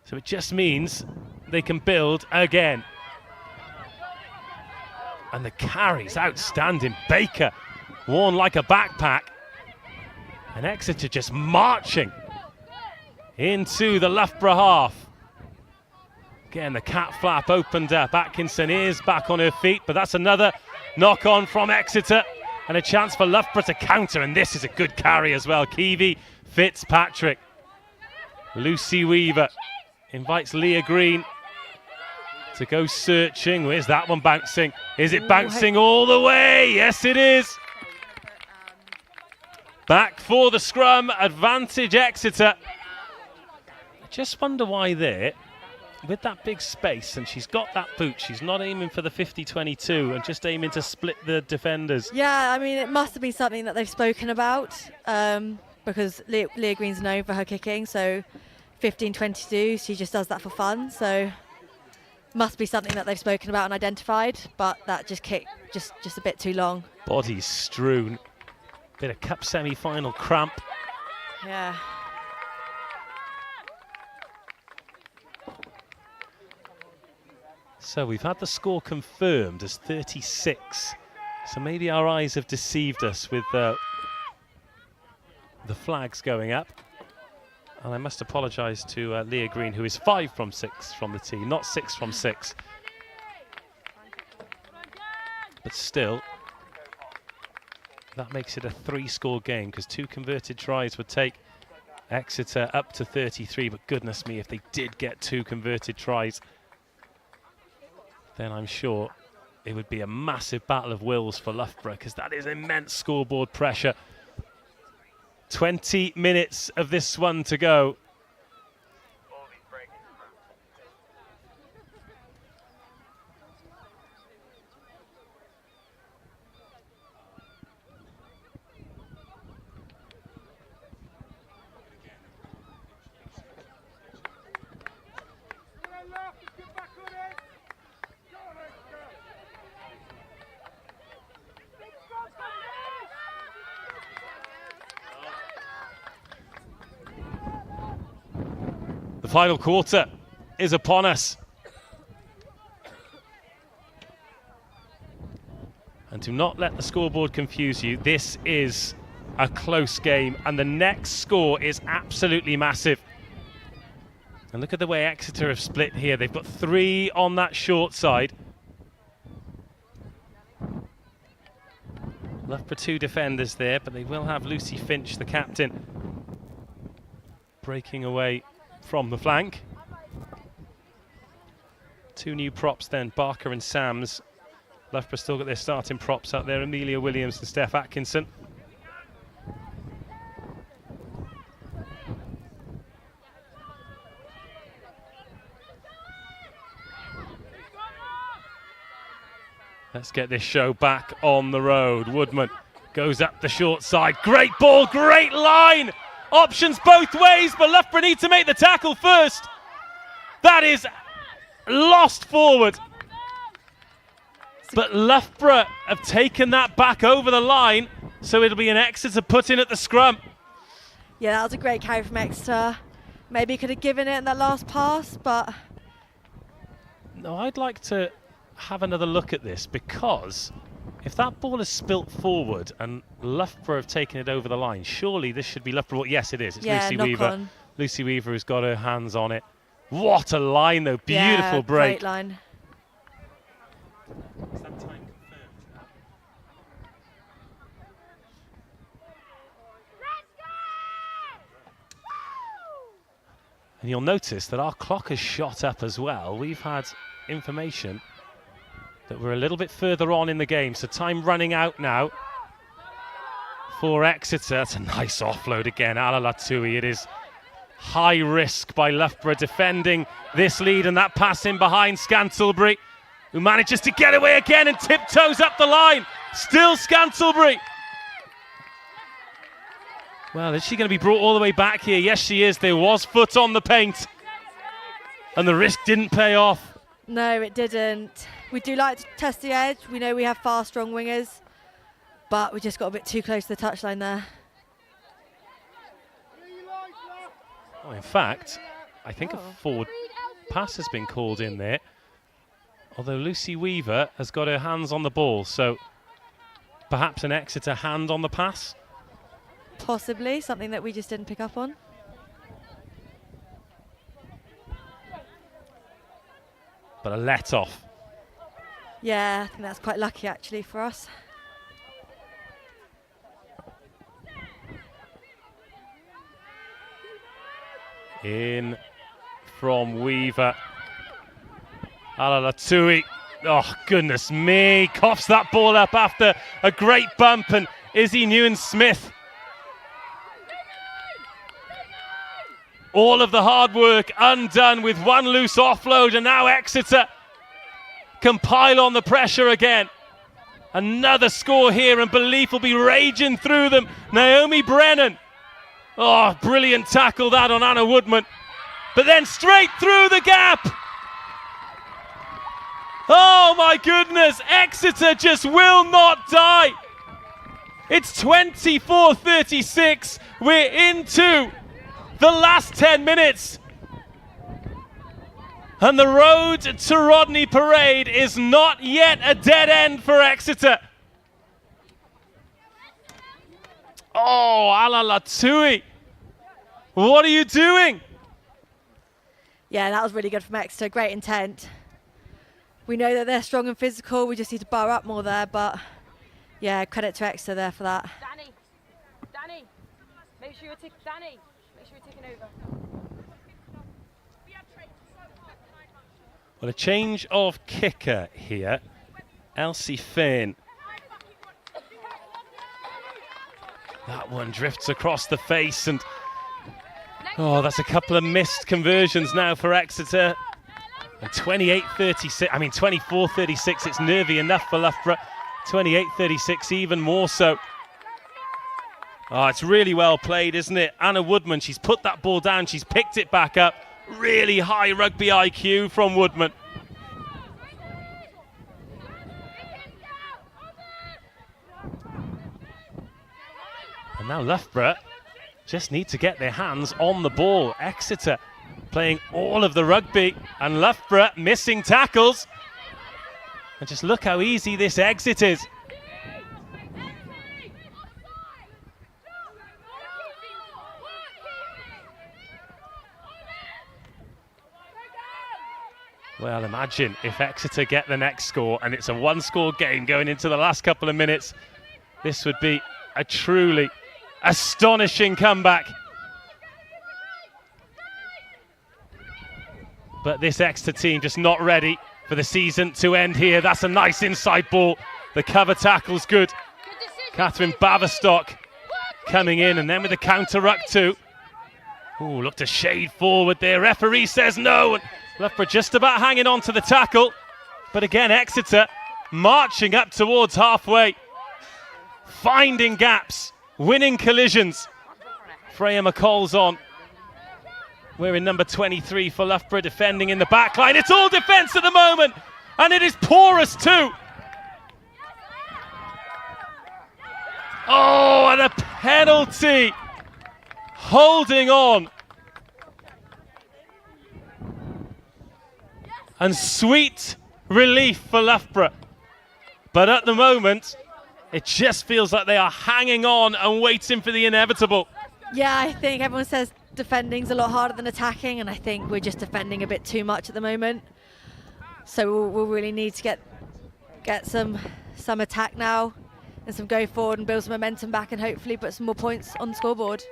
So it just means they can build again. And the carry's outstanding. Baker worn like a backpack. And Exeter just marching into the Loughborough half. Again, the cat flap opened up. Atkinson is back on her feet, but that's another knock on from Exeter. And a chance for Loughborough to counter. And this is a good carry as well. Keevy Fitzpatrick. Lucy Weaver invites Leah Green to go searching. Where's that one bouncing? Is it bouncing all the way? Yes, it is. Back for the scrum. Advantage Exeter. I just wonder why there, with that big space, and she's got that boot, she's not aiming for the 50-22 and just aiming to split the defenders. Yeah, I mean, it must have been something that they've spoken about because Leah Green's known for her kicking, so 15-22, she just does that for fun, so must be something that they've spoken about and identified, but that just kicked just a bit too long. Bodies strewn. Bit of cup semi-final cramp. Yeah. So we've had the score confirmed as 36. So maybe our eyes have deceived us with the flags going up. And I must apologise to Leah Green, who is 5 from 6 from the tee, not 6 from 6. But still, that makes it a 3-score game, because 2 converted tries would take Exeter up to 33. But goodness me, if they did get 2 converted tries, then I'm sure it would be a massive battle of wills for Loughborough, because that is immense scoreboard pressure. 20 minutes of this one to go. The final quarter is upon us. And do not let the scoreboard confuse you. This is a close game, and the next score is absolutely massive. And look at the way Exeter have split here. They've got 3 on that short side. Loughborough 2 defenders there, but they will have Lucy Finch, the captain, breaking away from the flank. 2 new props then, Barker and Sams. Loughborough still got their starting props up there, Amelia Williams and Steph Atkinson. Let's get this show back on the road. Woodman goes up the short side. Great ball, great line! Options both ways, but Loughborough need to make the tackle first. That is lost forward. But Loughborough have taken that back over the line, so it'll be an Exeter put in at the scrum. Yeah, that was a great carry from Exeter. Maybe could have given it in that last pass, but... No, I'd like to have another look at this, because if that ball is spilt forward and Loughborough have taken it over the line, surely this should be Loughborough. Yes, it is. It's Lucy Weaver. On. Lucy Weaver has got her hands on it. What a line, though. Beautiful break. Great line. Is that time confirmed? And you'll notice that our clock has shot up as well. We've had information that we're a little bit further on in the game, so time running out now for Exeter. That's a nice offload again, Alalatui. It is high risk by Loughborough defending this lead, and that pass in behind Scantlebury, who manages to get away again and tiptoes up the line. Still Scantlebury. Well, is she going to be brought all the way back here? Yes, she is. There was foot on the paint, and the risk didn't pay off. No, it didn't. We do like to test the edge. We know we have fast, strong wingers, but we just got a bit too close to the touchline there. Oh, in fact, I think a forward pass has been called in there, although Lucy Weaver has got her hands on the ball, so perhaps an Exeter hand on the pass? Possibly, something that we just didn't pick up on. But a let off. Yeah, I think that's quite lucky actually for us. In from Weaver. Alalatui. Oh, goodness me. Coughs that ball up after a great bump, and Izzy Newen-Smith. All of the hard work undone with one loose offload, and now Exeter can pile on the pressure again. Another score here, and belief will be raging through them. Naomi Brennan. Oh, brilliant tackle that on Anna Woodman. But then straight through the gap. Oh my goodness, Exeter just will not die. It's 24-36. We're into the last 10 minutes. And the road to Rodney Parade is not yet a dead end for Exeter. Oh, Alalatui. What are you doing? Yeah, that was really good from Exeter. Great intent. We know that they're strong and physical. We just need to bar up more there. But yeah, credit to Exeter there for that. Danny, make sure you're taking over. Well, a change of kicker here. Elsie Finn. That one drifts across the face, and oh, that's a couple of missed conversions now for Exeter. And 28-36, I mean 24-36, it's nervy enough for Loughborough. 28-36 even more so. Oh, it's really well played, isn't it? Anna Woodman, she's put that ball down, she's picked it back up. Really high rugby IQ from Woodman. And now Loughborough just need to get their hands on the ball. Exeter playing all of the rugby, and Loughborough missing tackles. And just look how easy this exit is. Well, imagine if Exeter get the next score and it's a one-score game going into the last couple of minutes. This would be a truly astonishing comeback. But this Exeter team just not ready for the season to end here. That's a nice inside ball. The cover tackle's good. Catherine Baverstock coming in, and then with the counter ruck too. Ooh, looked a shade forward there. Referee says no. And Loughborough just about hanging on to the tackle. But again, Exeter marching up towards halfway. Finding gaps, winning collisions. Freya McCall's on. We're in number 23 for Loughborough, defending in the back line. It's all defence at the moment, and it is porous too. Oh, and a penalty. Holding on. And sweet relief for Loughborough. But at the moment, it just feels like they are hanging on and waiting for the inevitable. Yeah, I think everyone says defending's a lot harder than attacking, and I think we're just defending a bit too much at the moment. So we'll really need to get some attack now and some go forward and build some momentum back, and hopefully put some more points on the scoreboard.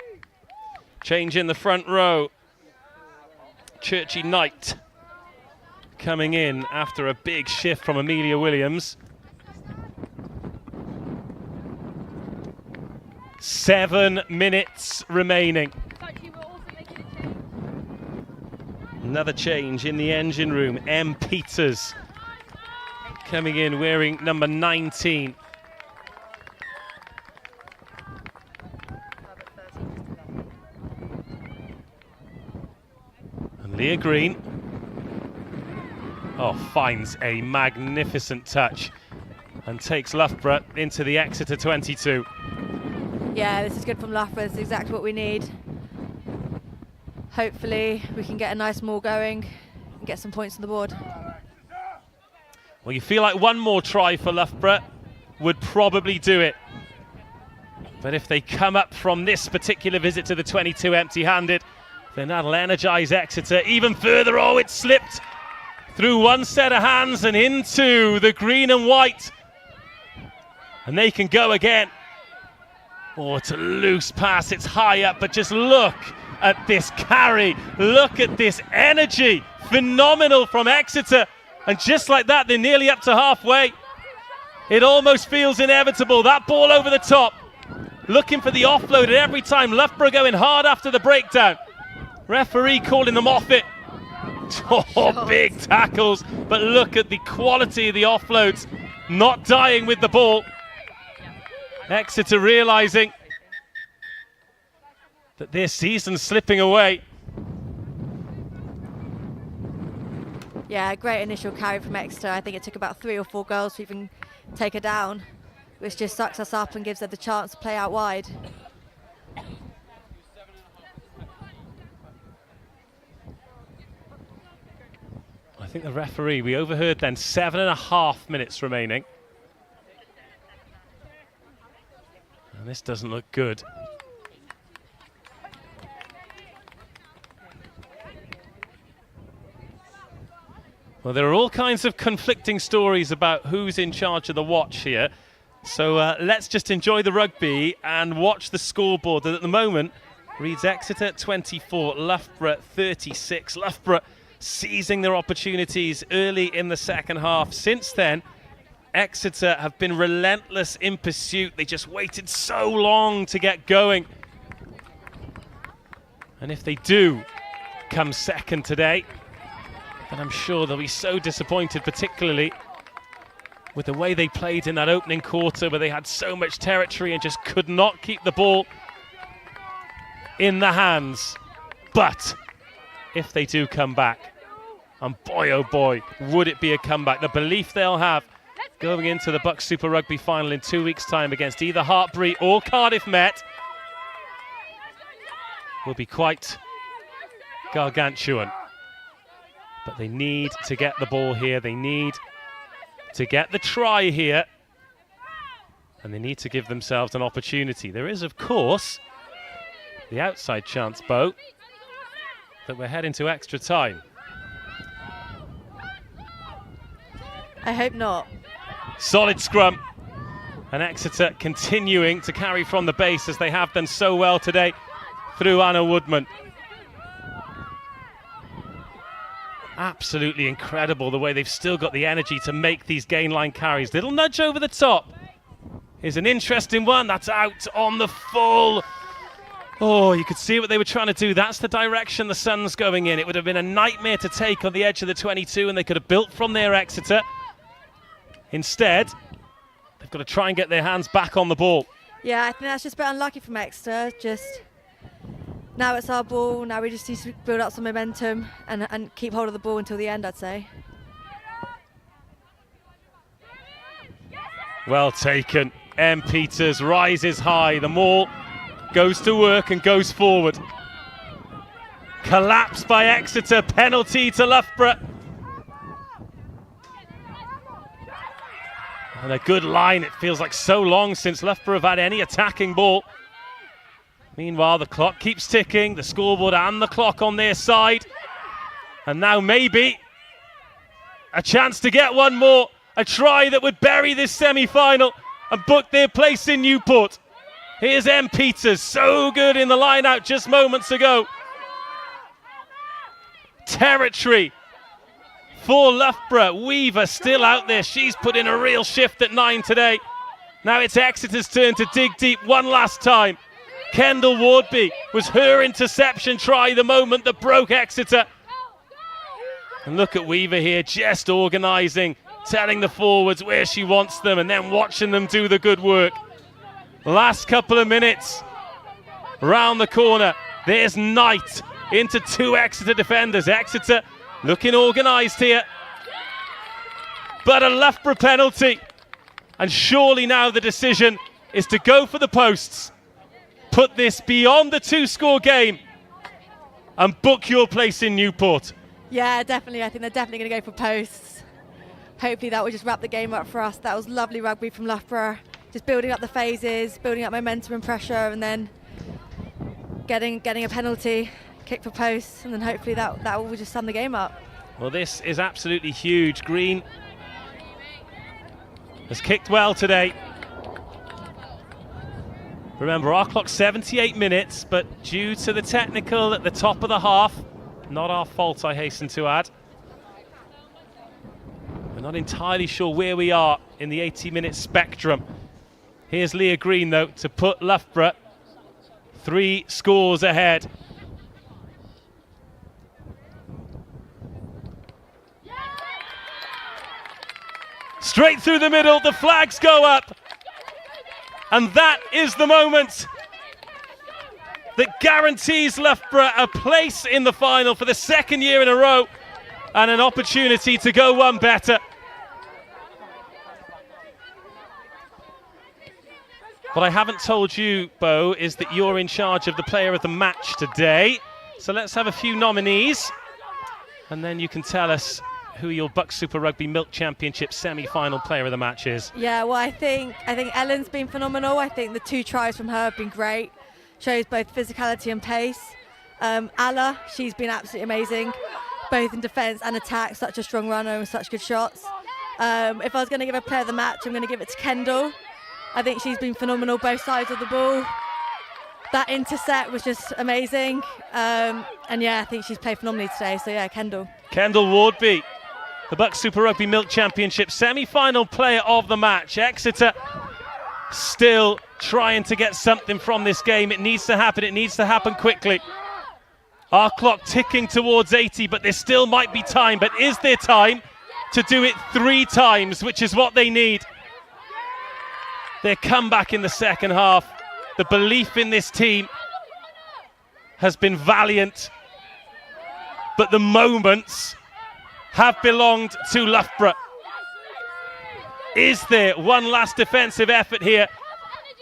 Change in the front row. Churchy Knight coming in after a big shift from Amelia Williams. 7 minutes remaining. Another change in the engine room. M. Peters coming in wearing number 19. And Leah Green, finds a magnificent touch and takes Loughborough into the Exeter 22. Yeah, this is good from Loughborough. This is exactly what we need. Hopefully we can get a nice maul going and get some points on the board. Well, you feel like one more try for Loughborough would probably do it. But if they come up from this particular visit to the 22 empty-handed, then that'll energise Exeter even further. Oh, it slipped through one set of hands and into the green and white. And they can go again. Oh, it's a loose pass, it's high up, but just look at this carry. Look at this energy. Phenomenal from Exeter. And just like that, they're nearly up to halfway. It almost feels inevitable. That ball over the top. Looking for the offload at every time. Loughborough going hard after the breakdown. Referee calling them off it. Oh, big tackles. But look at the quality of the offloads. Not dying with the ball. Exeter realising that their season's slipping away. Yeah, great initial carry from Exeter. I think it took about 3 or 4 girls to even take her down, which just sucks us up and gives her the chance to play out wide. I think the referee, we overheard then 7.5 minutes remaining. And this doesn't look good. Well, there are all kinds of conflicting stories about who's in charge of the watch here. So let's just enjoy the rugby and watch the scoreboard that at the moment reads Exeter 24, Loughborough 36. Loughborough seizing their opportunities early in the second half. Since then, Exeter have been relentless in pursuit. They just waited so long to get going. And if they do come second today, then I'm sure they'll be so disappointed, particularly with the way they played in that opening quarter where they had so much territory and just could not keep the ball in the hands. But if they do come back, and boy oh boy, would it be a comeback. The belief they'll have going into the BUCS Super Rugby final in 2 weeks' time against either Hartpury or Cardiff Met will be quite gargantuan. But they need to get the ball here. They need to get the try here. And they need to give themselves an opportunity. There is, of course, the outside chance, Bo, that we're heading to extra time. I hope not. Solid scrum. And Exeter continuing to carry from the base as they have done so well today through Anna Woodman. Absolutely incredible the way they've still got the energy to make these gain line carries. Little nudge over the top is an interesting one. That's out on the full. Oh, you could see what they were trying to do. That's the direction the sun's going in. It would have been a nightmare to take on the edge of the 22, and they could have built from there, Exeter. Instead, they've got to try and get their hands back on the ball. Yeah, I think that's just a bit unlucky from Exeter. Just now it's our ball. Now we just need to build up some momentum and keep hold of the ball until the end, I'd say. Well taken. M. Peters rises high. The maul goes to work and goes forward. Collapse by Exeter. Penalty to Loughborough. And a good line. It feels like so long since Loughborough have had any attacking ball. Meanwhile, the clock keeps ticking. The scoreboard and the clock on their side. And now maybe a chance to get one more. A try that would bury this semi-final and book their place in Newport. Here's M. Peters, so good in the line-out just moments ago. Territory for Loughborough. Weaver still out there. She's put in a real shift at 9 today. Now it's Exeter's turn to dig deep one last time. Kendall Wardby was her interception try the moment that broke Exeter. And look at Weaver here, just organising, telling the forwards where she wants them and then watching them do the good work. Last couple of minutes, round the corner, there's Knight into two Exeter defenders. Exeter looking organised here, but a Loughborough penalty. And surely now the decision is to go for the posts, put this beyond the 2-score game and book your place in Newport. Yeah, definitely. I think they're definitely going to go for posts. Hopefully that will just wrap the game up for us. That was lovely rugby from Loughborough. Just building up the phases, building up momentum and pressure, and then getting a penalty, kick for posts, and then hopefully that will just sum the game up. Well, this is absolutely huge. Green has kicked well today. Remember, our clock's 78 minutes, but due to the technical at the top of the half, not our fault, I hasten to add. We're not entirely sure where we are in the 80-minute spectrum. Here's Leah Green, though, to put Loughborough 3 scores ahead. Straight through the middle, the flags go up. And that is the moment that guarantees Loughborough a place in the final for the second year in a row and an opportunity to go one better. What I haven't told you, Bo, is that you're in charge of the player of the match today. So let's have a few nominees, and then you can tell us who your BUCS Super Rugby Milk Championship semi-final player of the match is. Yeah, well, I think Ellen's been phenomenal. I think the 2 tries from her have been great. Shows both physicality and pace. Alla, she's been absolutely amazing, both in defence and attack. Such a strong runner and such good shots. If I was going to give a player of the match, I'm going to give it to Kendall. I think she's been phenomenal, both sides of the ball. That intercept was just amazing. And yeah, I think she's played phenomenally today. So yeah, Kendall. Kendall Wardby the BUCS Super Rugby Milk Championship semi-final player of the match. Exeter still trying to get something from this game. It needs to happen. It needs to happen quickly. Our clock ticking towards 80, but there still might be time. But is there time to do it 3 times, which is what they need? Their comeback in the second half, the belief in this team has been valiant, but the moments have belonged to Loughborough. Is there one last defensive effort here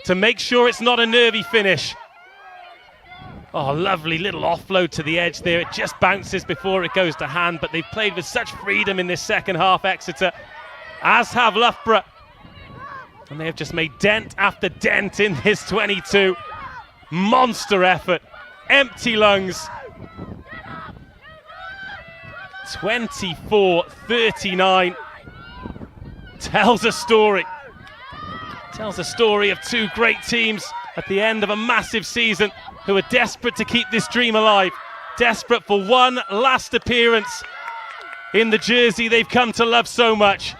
to make sure it's not a nervy finish? Oh, lovely little offload to the edge there. It just bounces before it goes to hand, but they've played with such freedom in this second half, Exeter, as have Loughborough. And they have just made dent after dent in this 22. Monster effort, empty lungs. 24-39. Tells a story. Tells a story of 2 great teams at the end of a massive season who are desperate to keep this dream alive. Desperate for one last appearance in the jersey they've come to love so much.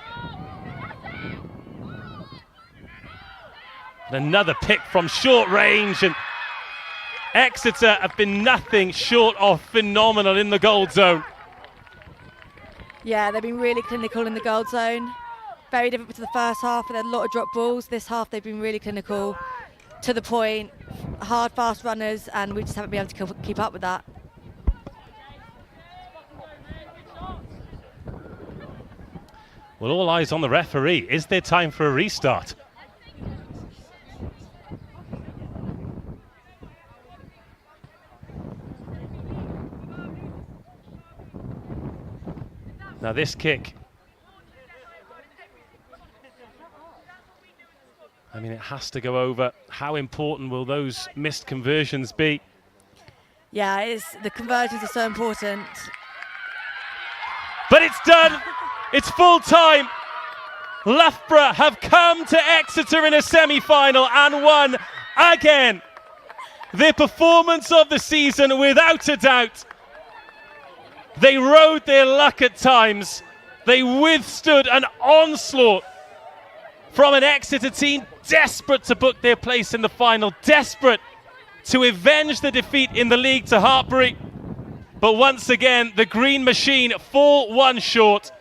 And another pick from short range, and Exeter have been nothing short of phenomenal in the gold zone. Yeah, they've been really clinical in the gold zone. Very different to the first half, but they had a lot of drop balls. This half they've been really clinical, to the point, hard, fast runners, and we just haven't been able to keep up with that. Well, all eyes on the referee. Is there time for a restart? Now this kick, I mean, it has to go over. How important will those missed conversions be? Yeah, the conversions are so important. But it's done. It's full time. Loughborough have come to Exeter in a semi-final and won again. Their performance of the season, without a doubt. They rode their luck at times. They withstood an onslaught from an Exeter team desperate to book their place in the final, desperate to avenge the defeat in the league to Hartbury. But once again, the Green Machine fall one short.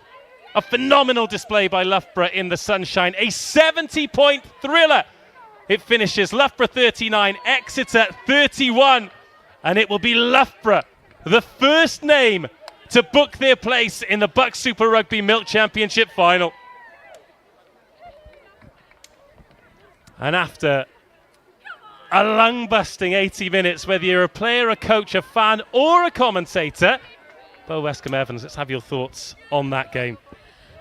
A phenomenal display by Loughborough in the sunshine. A 70-point thriller. It finishes Loughborough 39, Exeter 31. And it will be Loughborough, the first name to book their place in the BUCS Super Rugby Milk Championship final. And after a lung-busting 80 minutes, whether you're a player, a coach, a fan, or a commentator, Bo Westcombe-Evans, let's have your thoughts on that game.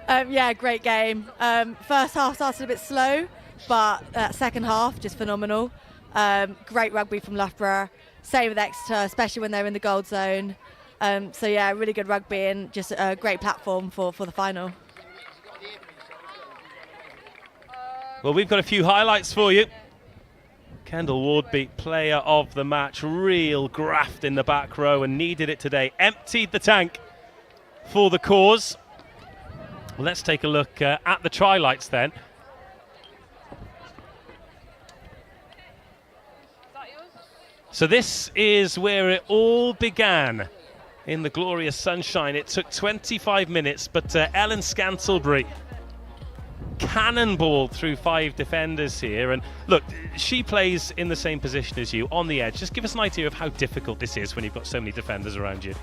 Yeah, great game. First half started a bit slow, but second half, just phenomenal. Great rugby from Loughborough. Same with Exeter, especially when they're in the gold zone. So yeah, really good rugby and just a great platform for the final. Well, we've got a few highlights for you. Kendall Wardby, player of the match, real graft in the back row and needed it today. Emptied the tank for the cause. Well, let's take a look at the try-lights then. So this is where it all began in the glorious sunshine. It took 25 minutes, but Ellen Scantlebury cannonballed through 5 defenders here. And look, she plays in the same position as you, on the edge. Just give us an idea of how difficult this is when you've got so many defenders around you.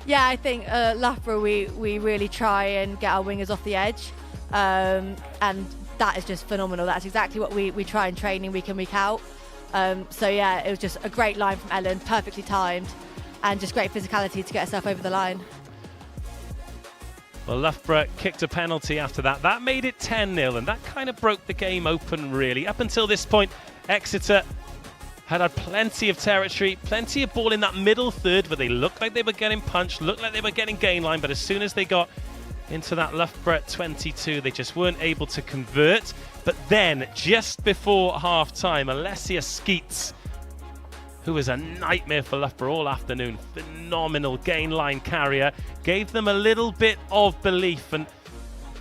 Yeah, I think Loughborough, we really try and get our wingers off the edge. And that is just phenomenal. That's exactly what we try in training week in, week out. So yeah, it was just a great line from Ellen, perfectly timed, and just great physicality to get herself over the line. Well, Loughborough kicked a penalty after that. That made it 10-0, and that kind of broke the game open, really. Up until this point, Exeter had plenty of territory, plenty of ball in that middle third, but they looked like they were getting punched, looked like they were getting gain line, but as soon as they got into that Loughborough 22, they just weren't able to convert. But then, just before half-time, Alessia Skeets, who was a nightmare for Loughborough all afternoon, phenomenal gain line carrier, gave them a little bit of belief. And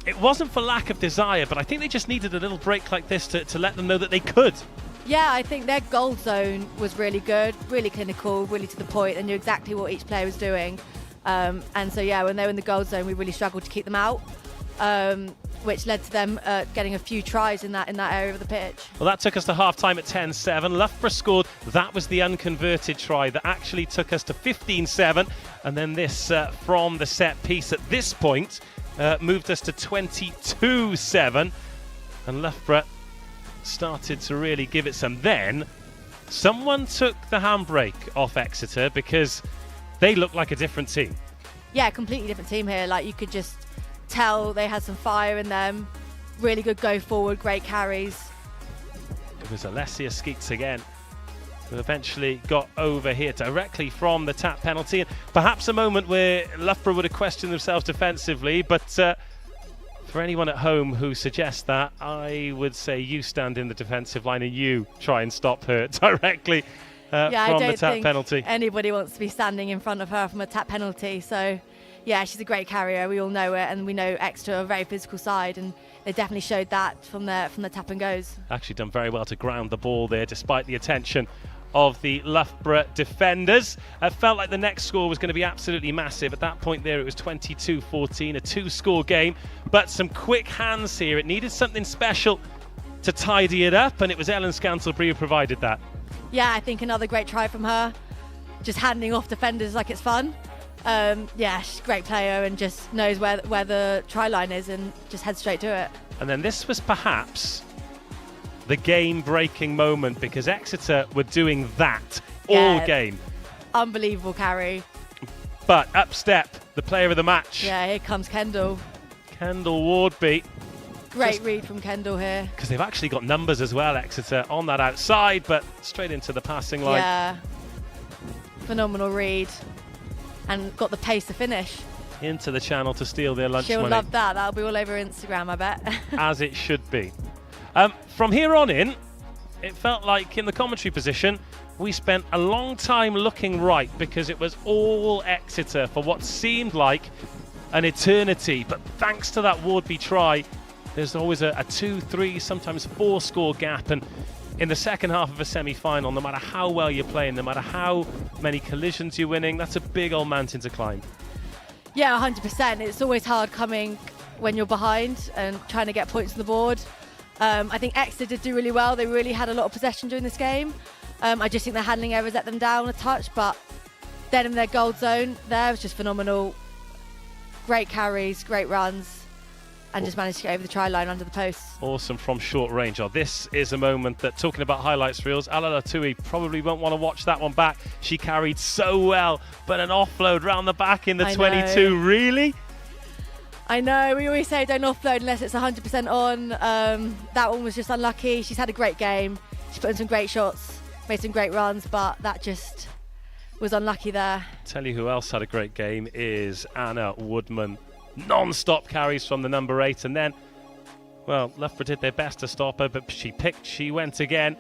it wasn't for lack of desire, but I think they just needed a little break like this to let them know that they could. Yeah, I think their goal zone was really good, really clinical, really to the point, and knew exactly what each player was doing. And so, yeah, when they were in the goal zone, we really struggled to keep them out, which led to them getting a few tries in that area of the pitch. Well, that took us to half-time at 10-7. Loughborough scored. That was the unconverted try that actually took us to 15-7. And then this from the set piece at this point moved us to 22-7. And Loughborough started to really give it some. Then someone took the handbrake off Exeter because they looked like a different team. Yeah, completely different team here. Like, you could just tell they had some fire in them. Really good go forward, great carries. It was Alessia Skeets again who eventually got over here directly from the tap penalty. And perhaps a moment where Loughborough would have questioned themselves defensively, but for anyone at home who suggests that, I would say you stand in the defensive line and you try and stop her directly from the tap penalty. Anybody wants to be standing in front of her from a tap penalty. So, yeah, she's a great carrier. We all know it, and we know Exeter are a very physical side, and they definitely showed that from the tap and goes. Actually done very well to ground the ball there, despite the attention of the Loughborough defenders. It felt like the next score was going to be absolutely massive. At that point there, it was 22-14, a two-score game. But some quick hands here. It needed something special to tidy it up, and it was Ellen Scantlebury who provided that. Yeah, I think another great try from her. Just handing off defenders like it's fun. Yeah, she's a great player and just knows where the try line is and just heads straight to it. And then this was perhaps the game-breaking moment, because Exeter were doing that all game. Unbelievable carry. But up step the player of the match. Yeah, here comes Kendall. Kendall Wardby. Great read from Kendall here. Because they've actually got numbers as well, Exeter, on that outside, but straight into the passing line. Yeah. Phenomenal read. And got the pace to finish. Into the channel to steal their lunch money. She'll love that. That'll be all over Instagram, I bet. As it should be. From here on in, it felt like in the commentary position, we spent a long time looking right, because it was all Exeter for what seemed like an eternity. But thanks to that Wardby try, there's always a 2, 3, sometimes 4 score gap. And in the second half of a semi-final, no matter how well you're playing, no matter how many collisions you're winning, that's a big old mountain to climb. Yeah, 100%. It's always hard coming when you're behind and trying to get points on the board. I think Exeter did do really well. They really had a lot of possession during this game. I just think their handling errors let them down a touch, but then in their goal zone there was just phenomenal. Great carries, great runs, and just managed to get over the try line under the posts. Awesome from short range. Oh, this is a moment that, talking about highlights reels, Alala Tui probably won't want to watch that one back. She carried so well, but an offload round the back in the 22. Really? I know, we always say don't offload unless it's 100% on. That one was just unlucky. She's had a great game. She put in some great shots, made some great runs, but that just was unlucky there. Tell you who else had a great game is Anna Woodman. Non-stop carries from the number 8, and then, well, Loughborough did their best to stop her, but she went again.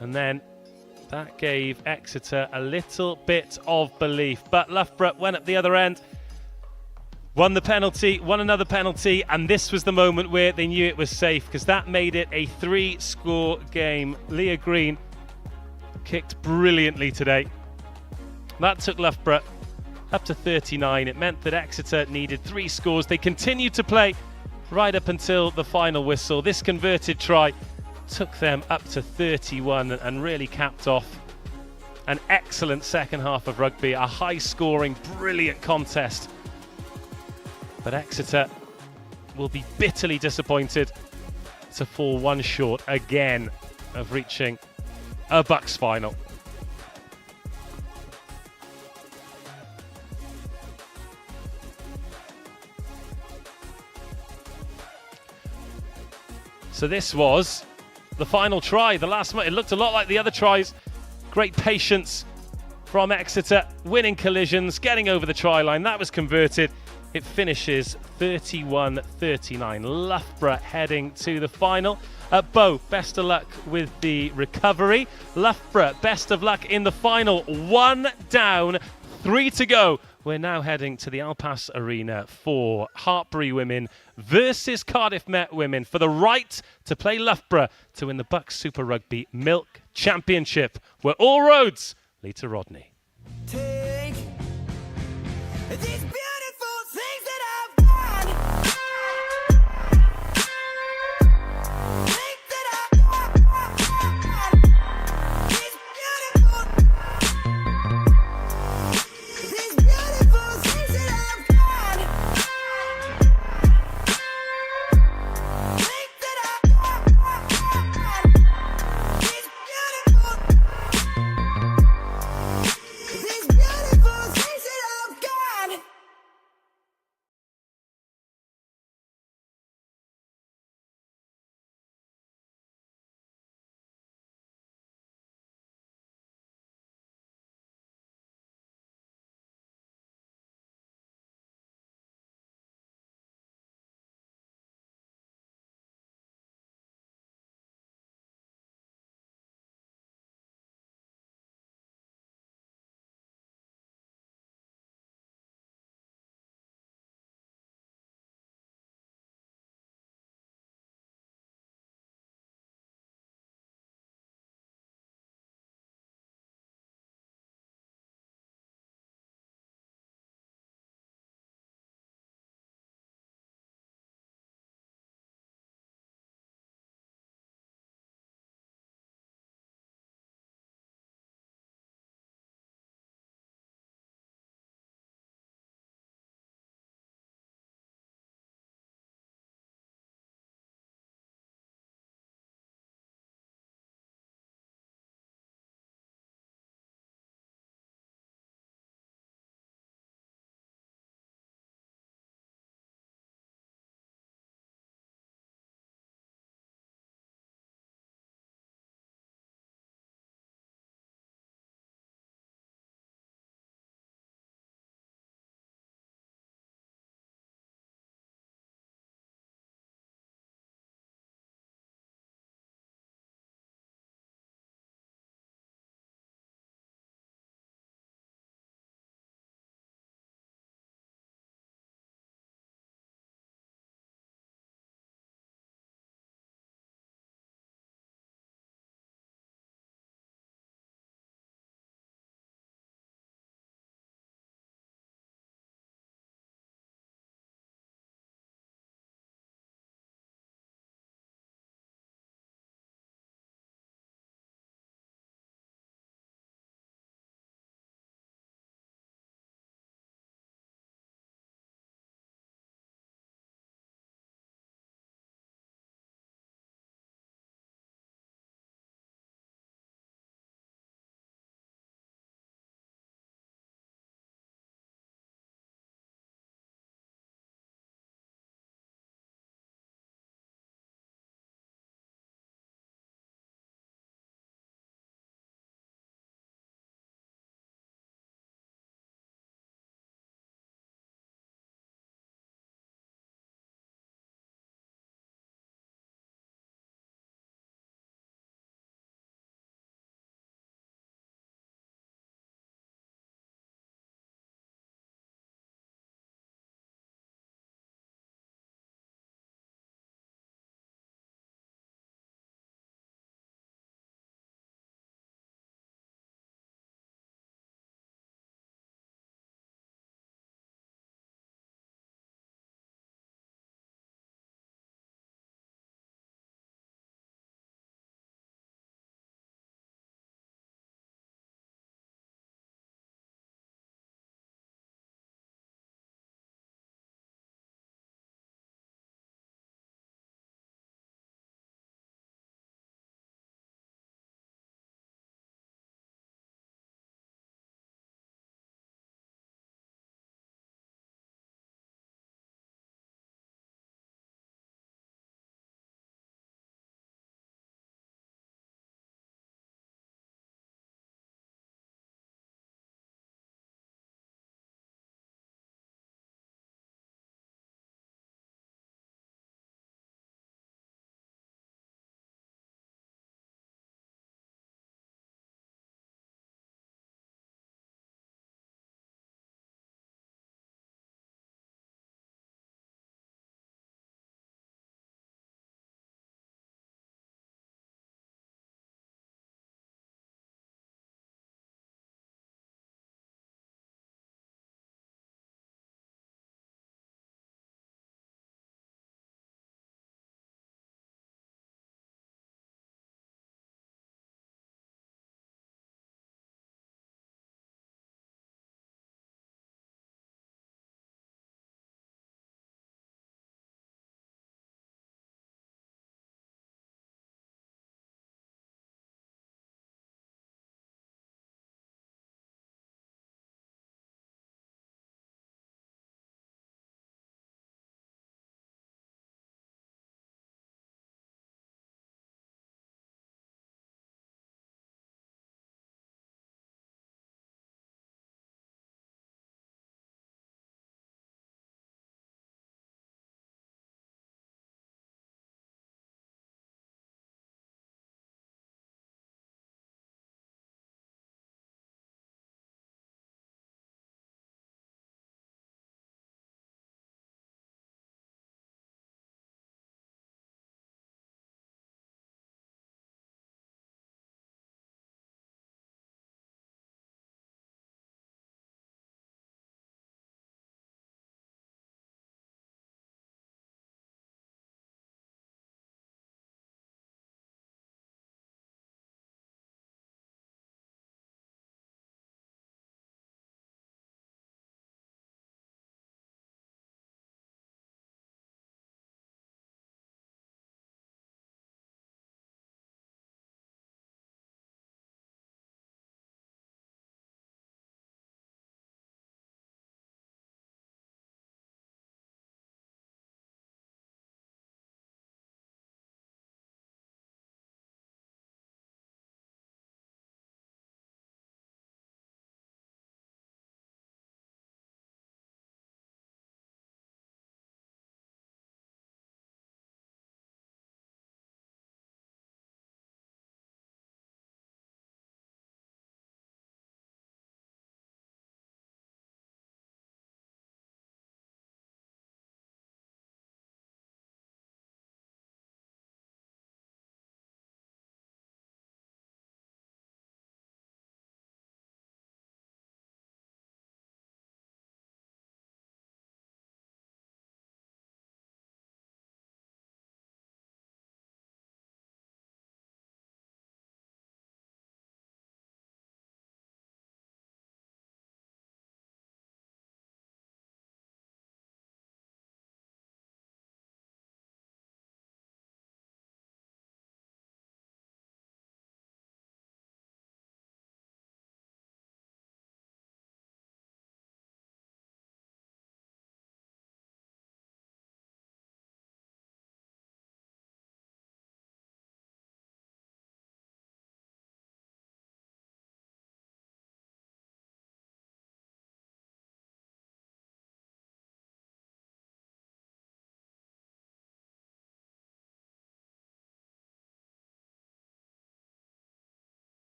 And then that gave Exeter a little bit of belief. But Loughborough went up the other end, won the penalty, won another penalty, and this was the moment where they knew it was safe, because that made it a 3-score game. Leah Green kicked brilliantly today. That took Loughborough up to 39. It meant that Exeter needed 3 scores. They continued to play right up until the final whistle. This converted try took them up to 31 and really capped off an excellent second half of rugby. A high-scoring, brilliant contest. But Exeter will be bitterly disappointed to fall one short again of reaching a BUCS final. So this was the final try, the last one. It looked a lot like the other tries. Great patience from Exeter, winning collisions, getting over the try line. That was converted. It finishes 31-39. Loughborough heading to the final. Bo, best of luck with the recovery. Loughborough, best of luck in the final. 1 down, 3 to go. we're now heading to the Alpas Arena for Hartpury women versus Cardiff Met women for the right to play Loughborough to win the BUCS Super Rugby Milk Championship, where all roads lead to Rodney. Take these